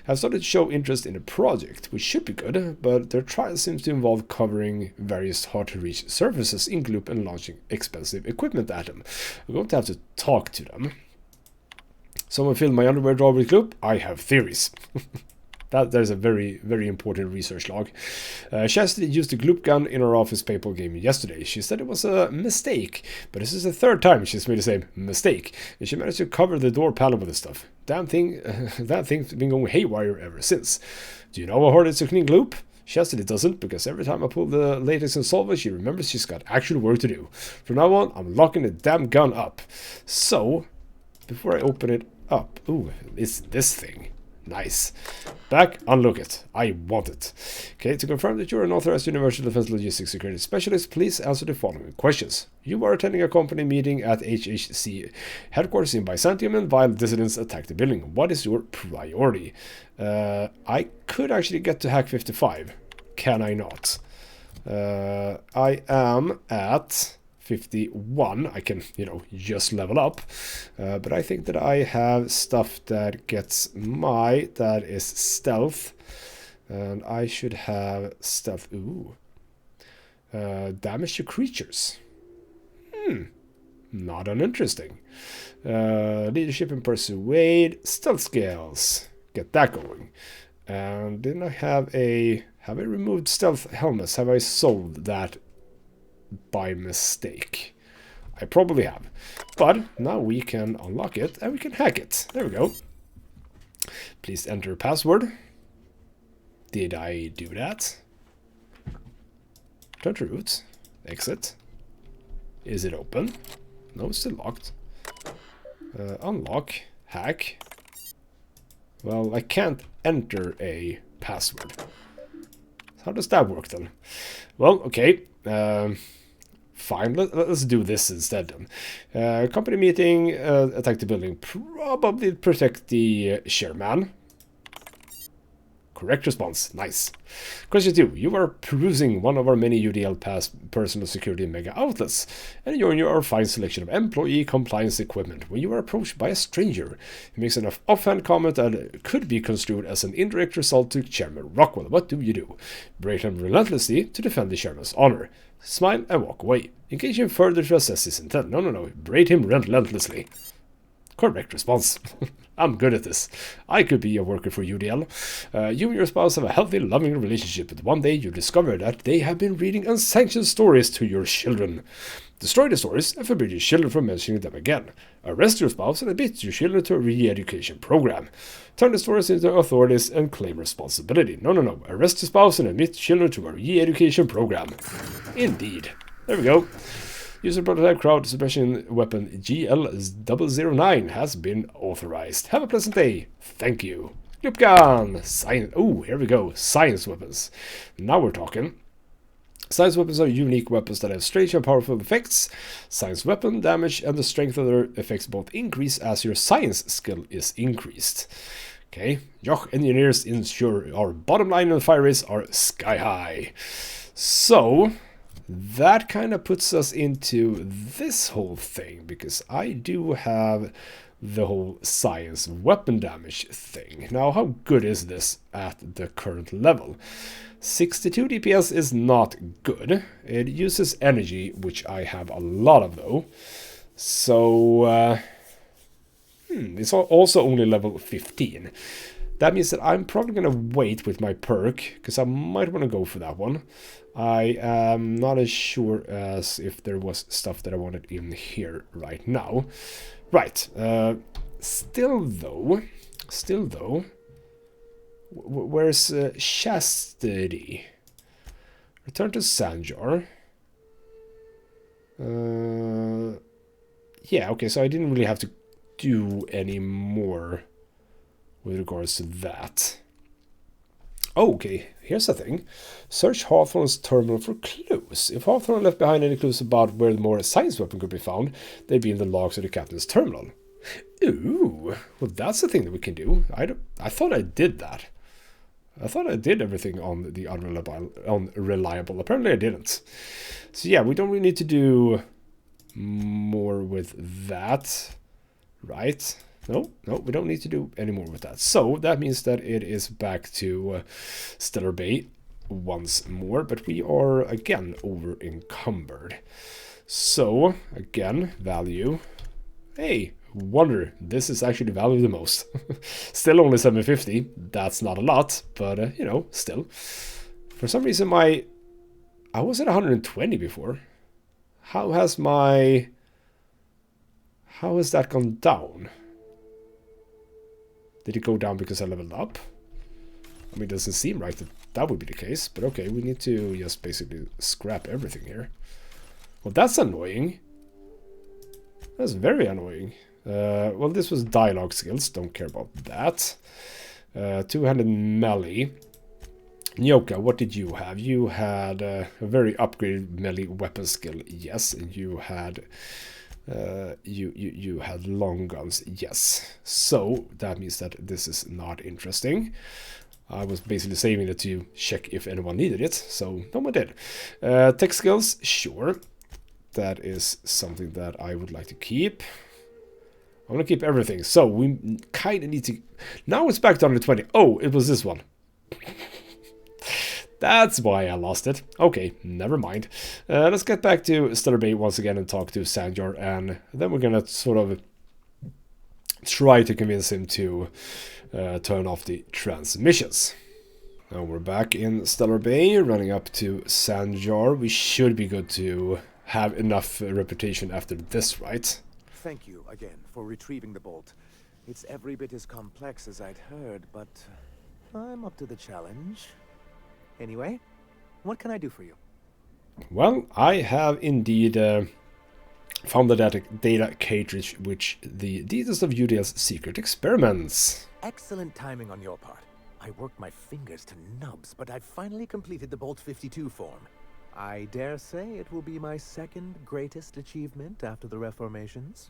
have started to show interest in the project, which should be good, but their trial seems to involve covering various hard-to-reach surfaces in gloop and launching expensive equipment at them. I'm going to have to talk to them. Someone filled my underwear drawer with gloop? I have theories. There's a very, very important research log. Chastity used the gloop gun in her office paintball game yesterday. She said it was a mistake, but this is the third time she's made the same mistake, and she managed to cover the door panel with the stuff. That thing's been going haywire ever since. Do you know how hard it's to clean gloop? Chastity doesn't, because every time I pull the latex and solvent, she remembers she's got actual work to do. From now on, I'm locking the damn gun up. So, before I open it up, ooh, it's this thing. Nice. Back, unlock it. I want it. Okay, to confirm that you're an authorized Universal Defense Logistics Security Specialist, please answer the following questions. You are attending a company meeting at HHC headquarters in Byzantium and vile dissidents attack the building. What is your priority? I could actually get to Hack 55. Can I not? I am at 51. I can, just level up. But I think that I have stuff that gets that is stealth. And I should have stealth. Ooh. Damage to creatures. Not uninteresting. Leadership and persuade. Stealth scales. Get that going. And then I have I removed stealth helmets? Have I sold that by mistake? I probably have, but now we can unlock it and we can hack it. There we go. Please enter password. Did I do that? Turn to root. Exit. Is it open? No, it's still locked. Unlock. Hack. Well, I can't enter a password. How does that work then? Well, okay. Fine, let's do this instead then. Company meeting, attack the building, probably protect the chairman. Correct response, nice. Question 2, you are perusing one of our many UDL Pass personal security mega outlets, and enjoying our fine selection of employee compliance equipment when you are approached by a stranger. He makes an offhand comment that could be construed as an indirect result to Chairman Rockwell. What do you do? Break him relentlessly to defend the chairman's honor. Smile and walk away. Engage him further to assess his intent. No. Braid him relentlessly. Correct response. I'm good at this. I could be a worker for UDL. You and your spouse have a healthy, loving relationship, but one day you discover that they have been reading unsanctioned stories to your children. Destroy the stories and forbid your children from mentioning them again. Arrest your spouse and admit your children to a re-education program. Turn the stories into authorities and claim responsibility. No. Arrest your spouse and admit children to a re-education program. Indeed. There we go. User prototype crowd suppression weapon GL009 has been authorized. Have a pleasant day. Thank you. Gloop gun. Science. Oh, here we go. Science weapons. Now we're talking. Science weapons are unique weapons that have strange and powerful effects. Science weapon damage and the strength of their effects both increase as your science skill is increased. Okay. Joch engineers ensure our bottom line in the fire race are sky high. So that kind of puts us into this whole thing, because I do have the whole science weapon damage thing. Now, how good is this at the current level? 62 DPS is not good. It uses energy, which I have a lot of though. So, it's also only level 15. That means that I'm probably going to wait with my perk, because I might want to go for that one. I am not as sure as if there was stuff that I wanted in here right now. Right. Still though, where's Chastity? Return to Sanjar. Yeah, okay, so I didn't really have to do any more with regards to that. Oh, okay, here's the thing. Search Hawthorne's terminal for clues. If Hawthorne left behind any clues about where the more science weapon could be found, they'd be in the logs of the captain's terminal. Ooh, well, that's the thing that we can do. I thought I did that. I thought I did everything on the unreliable. Apparently I didn't. So yeah, we don't really need to do more with that, right? No, we don't need to do any more with that. So that means that it is back to Stellar Bay once more, but we are again over encumbered. So again, value. Hey, wonder, this is actually valued the most. Still only 750. That's not a lot, but you know, still. For some reason I was at 120 before. How has that gone down? Did it go down because I leveled up? I mean, it doesn't seem right that that would be the case, but okay, we need to just basically scrap everything here. Well, that's annoying. That's very annoying. Well, this was dialogue skills. Don't care about that. Two-handed melee. Nyoka, what did you have? You had a very upgraded melee weapon skill. Yes, and you had you had long guns. Yes. So that means that this is not interesting. I was basically saving it to check if anyone needed it, so no one did. Tech skills, sure. That is something that I would like to keep. I want to keep everything. So we kind of need to... Now it's back down to 20. Oh, it was this one. That's why I lost it. Okay, never mind. Let's get back to Stellar Bay once again and talk to Sanjar. And then we're going to sort of try to convince him to turn off the transmissions. Now we're back in Stellar Bay, running up to Sanjar. We should be good to have enough reputation after this, right? Thank you again for retrieving the bolt. It's every bit as complex as I'd heard, but I'm up to the challenge. Anyway, what can I do for you? Well, I have indeed found the data cartridge, which the details of UDL's secret experiments. Excellent timing on your part. I worked my fingers to nubs, but I've finally completed the Bolt 52 form. I dare say it will be my second greatest achievement after the reformations.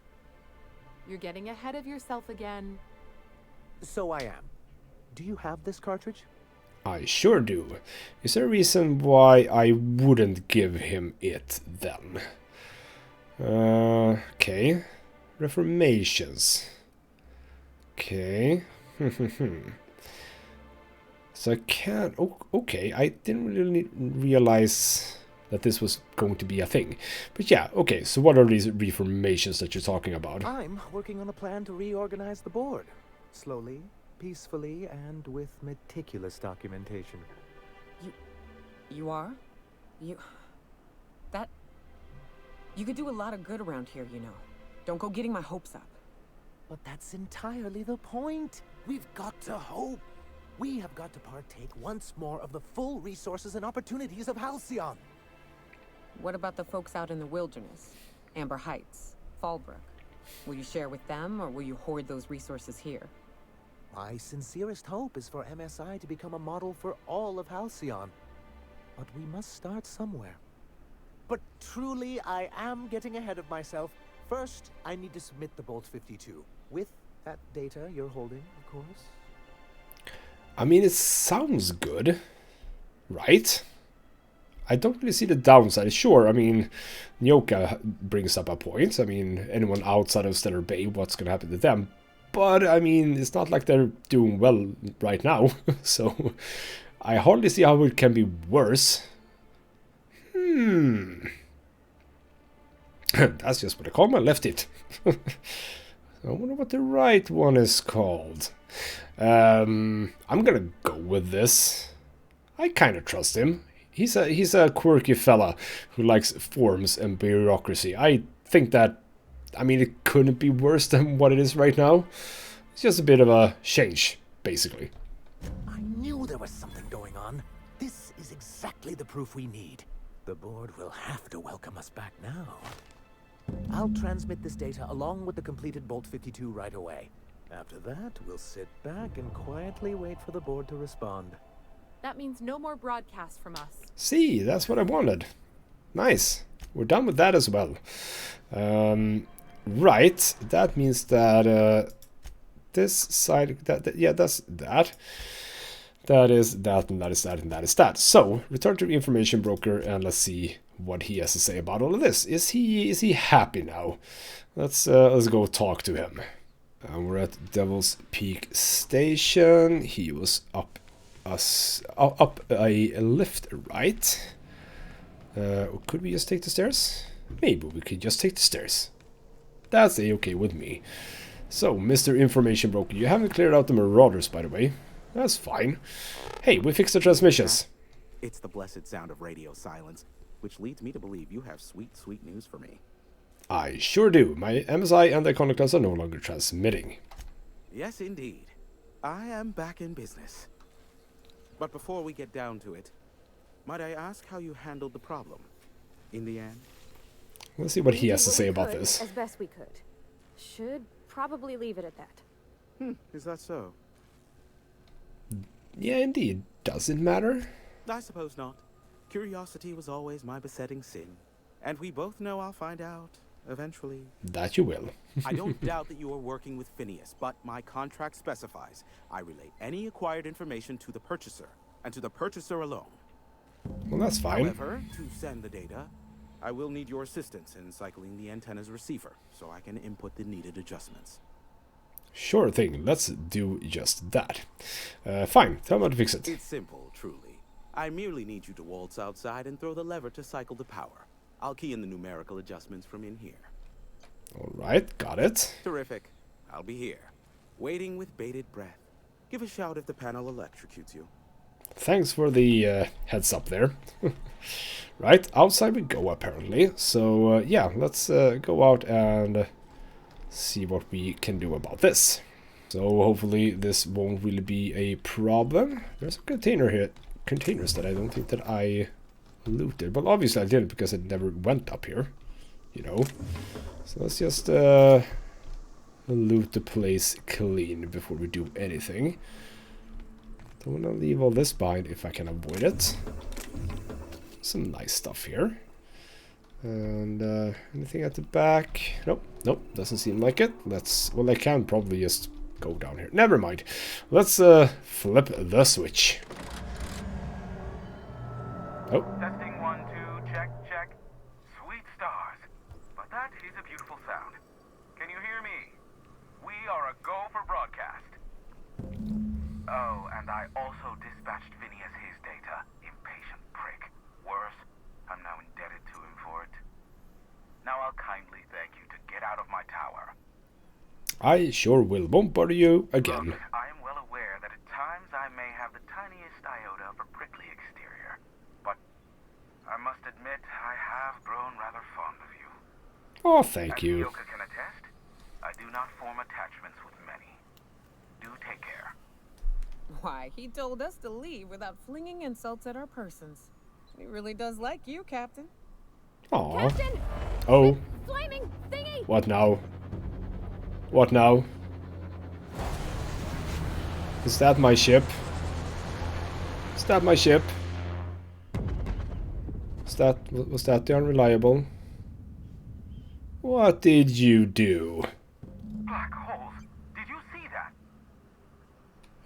You're getting ahead of yourself again. So I am. Do you have this cartridge? I sure do. Is there a reason why I wouldn't give him it then? Okay. Reformations. Okay. So I can't... Oh, okay, I didn't really realize that this was going to be a thing. But yeah, okay, so what are these reformations that you're talking about? I'm working on a plan to reorganize the board. Slowly, peacefully, and with meticulous documentation. You are? You could do a lot of good around here, you know. Don't go getting my hopes up. But that's entirely the point. We've got to hope. We have got to partake once more of the full resources and opportunities of Halcyon. What about the folks out in the wilderness? Amber Heights, Fallbrook. Will you share with them, or will you hoard those resources here? My sincerest hope is for MSI to become a model for all of Halcyon. But we must start somewhere. But truly, I am getting ahead of myself. First, I need to submit the Bolt 52. With that data you're holding, of course. I mean, it sounds good, right? I don't really see the downside. Sure, I mean, Nyoka brings up a point. I mean, anyone outside of Stellar Bay, what's going to happen to them? But, I mean, it's not like they're doing well right now. So, I hardly see how it can be worse. That's just what I call my left hit. I wonder what the right one is called. I'm gonna go with this. I kind of trust him. He's a quirky fella who likes forms and bureaucracy. I think that, I mean, it couldn't be worse than what it is right now. It's just a bit of a change, basically. I knew there was something going on. This is exactly the proof we need. The board will have to welcome us back now. I'll transmit this data along with the completed Bolt 52 right away. After that, we'll sit back and quietly wait for the board to respond. That means no more broadcasts from us. See, that's what I wanted. Nice. We're done with that as well. Right. That means that this side, yeah, that's that. That is that, and that is that, and that is that. So, return to the information broker, and let's see what he has to say about all of this. Is he happy now? Let's go talk to him. We're at Devil's Peak Station. He was up a lift, right? Could we just take the stairs? Maybe we could just take the stairs. That's a-okay with me. So, Mr. Information Broker, you haven't cleared out the Marauders, by the way. That's fine. Hey, we fixed the transmissions. It's the blessed sound of radio silence, which leads me to believe you have sweet, sweet news for me. I sure do. My MSI and the Iconoclast are no longer transmitting. Yes, indeed. I am back in business. But before we get down to it, might I ask how you handled the problem? In the end? Let's see what he has to say about this. As best we could. Should probably leave it at that. Is that so? Yeah, indeed. Does it matter? I suppose not. Curiosity was always my besetting sin. And we both know I'll find out, eventually. That you will. I don't doubt that you are working with Phineas, but my contract specifies I relay any acquired information to the purchaser, and to the purchaser alone. Well, that's fine. However, to send the data, I will need your assistance in cycling the antenna's receiver, so I can input the needed adjustments. Sure thing, let's do just that. Fine, tell me how to fix it. It's simple, truly. I merely need you to waltz outside and throw the lever to cycle the power. I'll key in the numerical adjustments from in here. Alright, got it. Terrific. I'll be here, waiting with bated breath. Give a shout if the panel electrocutes you. Thanks for the heads up there. Right, outside we go apparently. So yeah, let's go out and see what we can do about this. So hopefully this won't really be a problem. There's a container here, containers that I don't think that I looted. Well, obviously I didn't because it never went up here, you know. So let's just loot the place clean before we do anything. Don't want to leave all this behind if I can avoid it. Some nice stuff here. And anything at the back? Nope, nope, doesn't seem like it. Let's, well, I can probably just go down here. Never mind. Let's flip the switch. Oh. Testing 1, 2, check, check. Sweet stars. But that is a beautiful sound. Can you hear me? We are a go for broadcast. Oh, and I also dispatched Phineas his data. Impatient prick. Worse, I'm now indebted to him for it. Now I'll kindly thank you to get out of my tower. I sure will. Won't bother you again. Look, I am well aware that at times I may have the tiniest iota of a prickly exterior. But I must admit I have grown rather fond of you. Oh, thank you. As Polka can attest, I do not form attachments with many. Do take care. Why, he told us to leave without flinging insults at our persons. He really does like you, Captain. Aww. Captain! Oh. Flaming thingy! What now? What now? Is that my ship? Is that my ship? Was that the unreliable? What did you do? Black holes. Did you see that?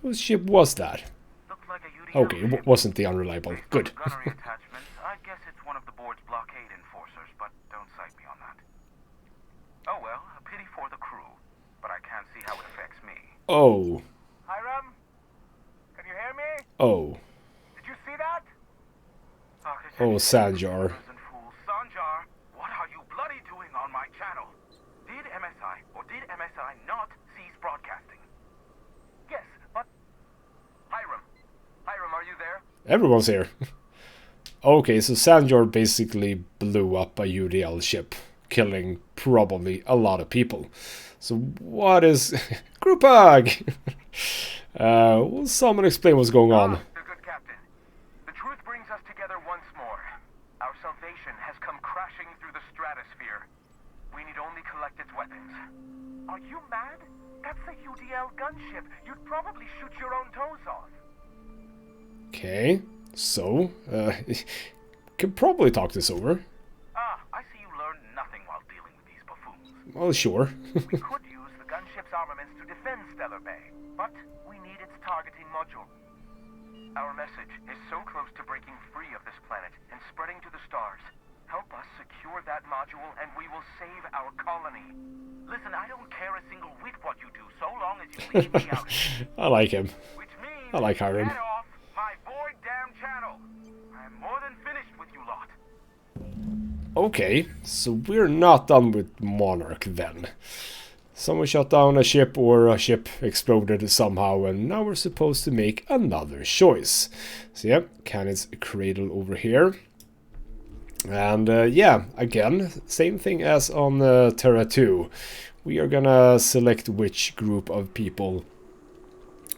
Whose ship was that? Looked like a UDL Okay, it wasn't the unreliable. Good. gunnery attachments. I guess it's one of the board's blockade enforcers, but don't cite me on that. Oh well, a pity for the crew, but I can't see how it affects me. Oh. Hiram? Can you hear me? Oh. Did you see that? Oh, Sanjar. Sanjar, what are you bloody doing on my channel? Did MSI or did MSI not cease broadcasting? Yes, but... Hiram, are you there? Everyone's here. Okay, so Sanjar basically blew up a UDL ship, killing probably a lot of people. So what is... Group hug! Will someone explain what's going on? The good captain. The truth its weapons. Are you mad? That's a UDL gunship. You'd probably shoot your own toes off. Okay, so, can probably talk this over. Ah, I see you learned nothing while dealing with these buffoons. Well, sure. We could use the gunship's armaments to defend Stellar Bay, but we need its targeting module. Our message is so close to breaking free of this planet and spreading to the stars. Help us secure that module and we will save our colony. Listen, I don't care a single whit what you do, so long as you leave me out. I like him. Which means I like Hiram. get off my void damn channel. I'm more than finished with you lot. Okay, so we're not done with Monarch then. Someone shot down a ship or a ship exploded somehow and now we're supposed to make another choice. So yeah, Cannon's cradle over here. And yeah, again, same thing as on Terra 2. We are gonna select which group of people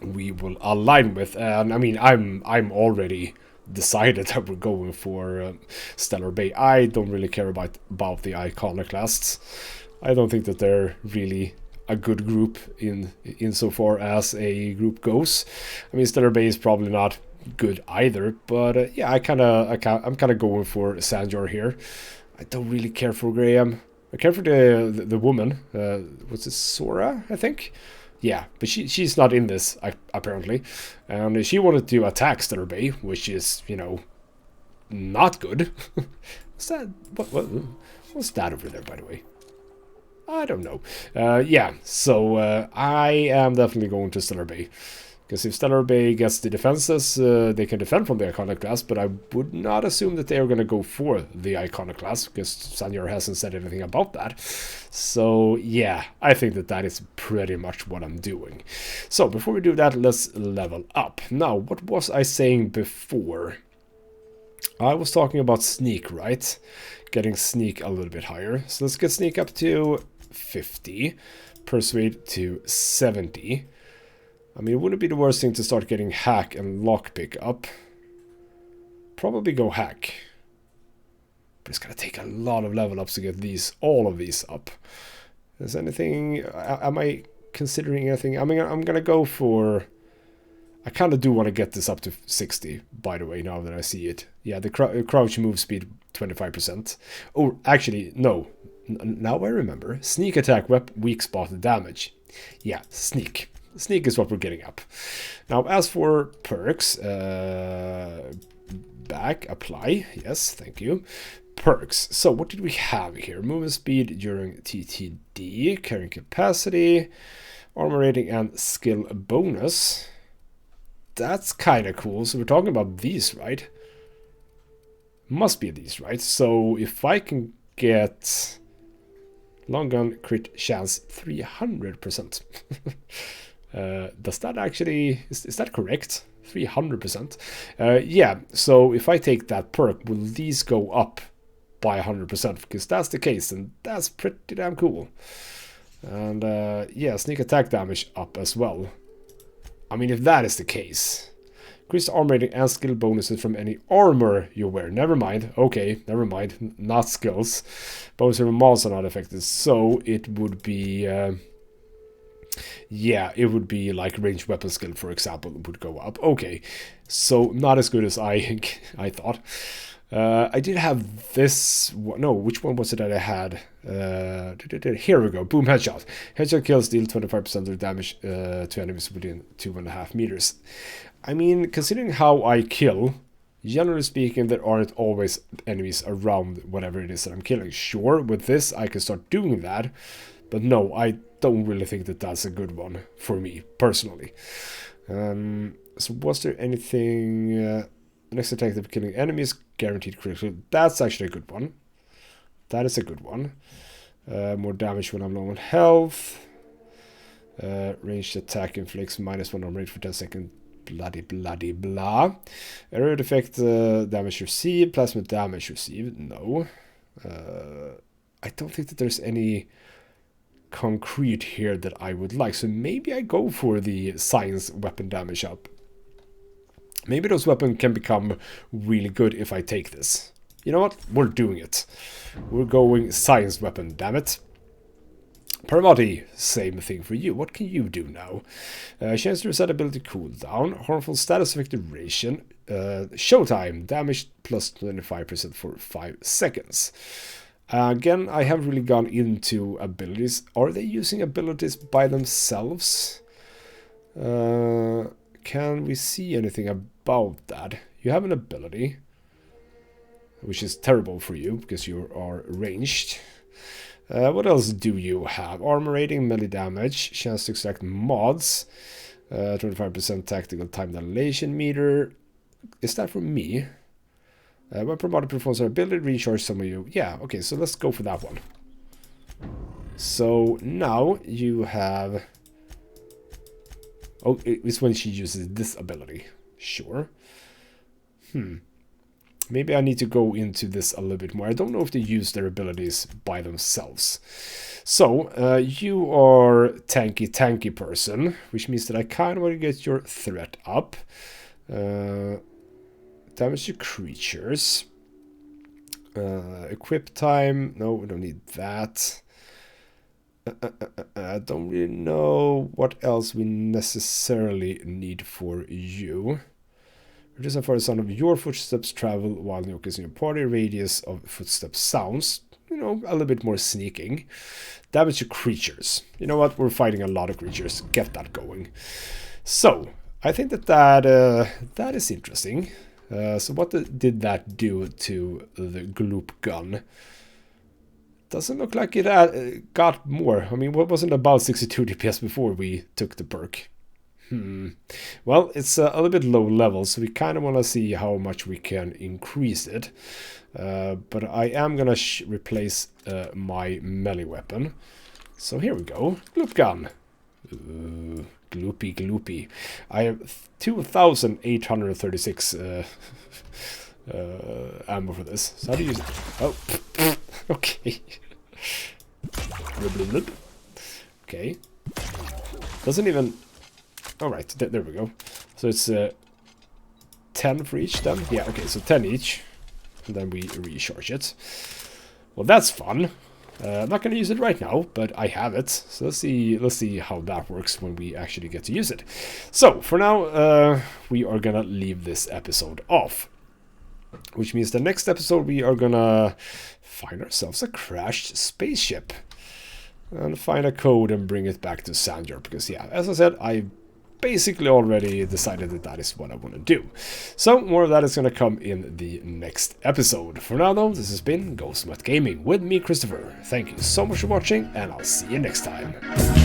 we will align with. And I mean, I'm already decided that we're going for Stellar Bay. I don't really care about the iconoclasts. I don't think that they're really a good group insofar as a group goes. I mean, Stellar Bay is probably not good either, but yeah, I'm kind of going for Sanjar here. I don't really care for Graham. I care for the woman. What's it, Sora? I think. Yeah, but she's not in this apparently, and she wanted to attack Stellar Bay, which is, you know, not good. What's that? What's that over there, by the way? I don't know. Yeah, so I am definitely going to Stellar Bay. Because if Stellar Bay gets the defenses, they can defend from the Iconoclast, but I would not assume that they are going to go for the Iconoclast, because Sanjar hasn't said anything about that. So yeah, I think that is pretty much what I'm doing. So before we do that, let's level up. Now, what was I saying before? I was talking about sneak, right? Getting sneak a little bit higher. So let's get sneak up to 50, persuade to 70. I mean, it wouldn't be the worst thing to start getting hack and lockpick up. Probably go hack. But it's gonna take a lot of level ups to get all of these up. Is anything, am I considering anything? I mean, I'm gonna go for, I kind of do want to get this up to 60, by the way, now that I see it. Yeah, the crouch move speed 25%. Oh, actually, no. Now I remember. Sneak attack, weak spot damage. Yeah, sneak. Sneak is what we're getting up. Now, as for perks, back, apply. Yes, thank you. Perks. So, what did we have here? Movement speed during TTD, carrying capacity, armor rating, and skill bonus. That's kind of cool. So, we're talking about these, right? Must be these, right? So, if I can get long gun crit chance 300%. Does that actually, is that correct? 300%. Yeah, so if I take that perk, will these go up by 100%? Because that's the case, and that's pretty damn cool. And yeah, sneak attack damage up as well. I mean, if that is the case, increase armor rating and skill bonuses from any armor you wear. Never mind. Okay, never mind. Not skills. Bonuses from mods are not affected. So it would be... yeah, it would be like ranged weapon skill, for example, would go up. Okay, so not as good as I thought. I did have this one. No, which one was it that I had? Here we go. Boom, headshot. Headshot kills deal 25% of damage to enemies within 2.5 meters. I mean, considering how I kill, generally speaking, there aren't always enemies around whatever it is that I'm killing. Sure, with this, I can start doing that. But no, I don't really think that that's a good one for me, personally. So was there anything... next attack of killing enemies, guaranteed critical. That's actually a good one. That is a good one. More damage when I'm low on health. Ranged attack inflicts -1 on range for 10 seconds. Bloody blah. Area effect damage received. Plasma damage received. No. I don't think that there's any concrete here that I would like. So maybe I go for the science weapon damage up. Maybe those weapons can become really good if I take this. You know what? We're doing it. We're going science weapon, damn it. Parvati, same thing for you. What can you do now? Chance to reset ability cooldown, harmful status effect duration, showtime, damage plus 25% for 5 seconds. Again, I haven't really gone into abilities. Are they using abilities by themselves? Can we see anything about that? You have an ability, which is terrible for you because you are ranged. What else do you have? Armor rating, melee damage, chance to extract mods, 25% tactical time dilation meter. Is that for me? When promoted performs our ability, recharge some of you. Yeah, okay, so let's go for that one. So now you have... Oh, it's when she uses this ability. Sure. Maybe I need to go into this a little bit more. I don't know if they use their abilities by themselves. So, you are tanky person, which means that I kind of want to get your threat up. Damage to creatures. Equip time. No, we don't need that. I don't really know what else we necessarily need for you. Reduce and far the sound of your footsteps travel while Nyoka in your party. Radius of footsteps sounds. You know, a little bit more sneaking. Damage to creatures. You know what? We're fighting a lot of creatures. Get that going. So, I think that is interesting. So what did that do to the gloop gun? Doesn't look like it got more. I mean, what wasn't about 62 DPS before we took the perk? Well, it's a little bit low level, so we kind of want to see how much we can increase it. But I am going to replace my melee weapon. So here we go. Gloop gun. Gloopy. I have 2,836 ammo for this. So how do you use it? Oh, okay. Okay. Doesn't even... Alright, there we go. So it's 10 for each then? Yeah, okay, so 10 each. And then we recharge it. Well, that's fun. I'm not going to use it right now, but I have it. So let's see how that works when we actually get to use it. So, for now, we are going to leave this episode off. Which means the next episode we are going to find ourselves a crashed spaceship. And find a code and bring it back to Sandjar. Because, yeah, as I said, I basically already decided that is what I want to do. So more of that is going to come in the next episode. For now though, this has been Ghostmat Gaming with me, Christopher. Thank you so much for watching, and I'll see you next time.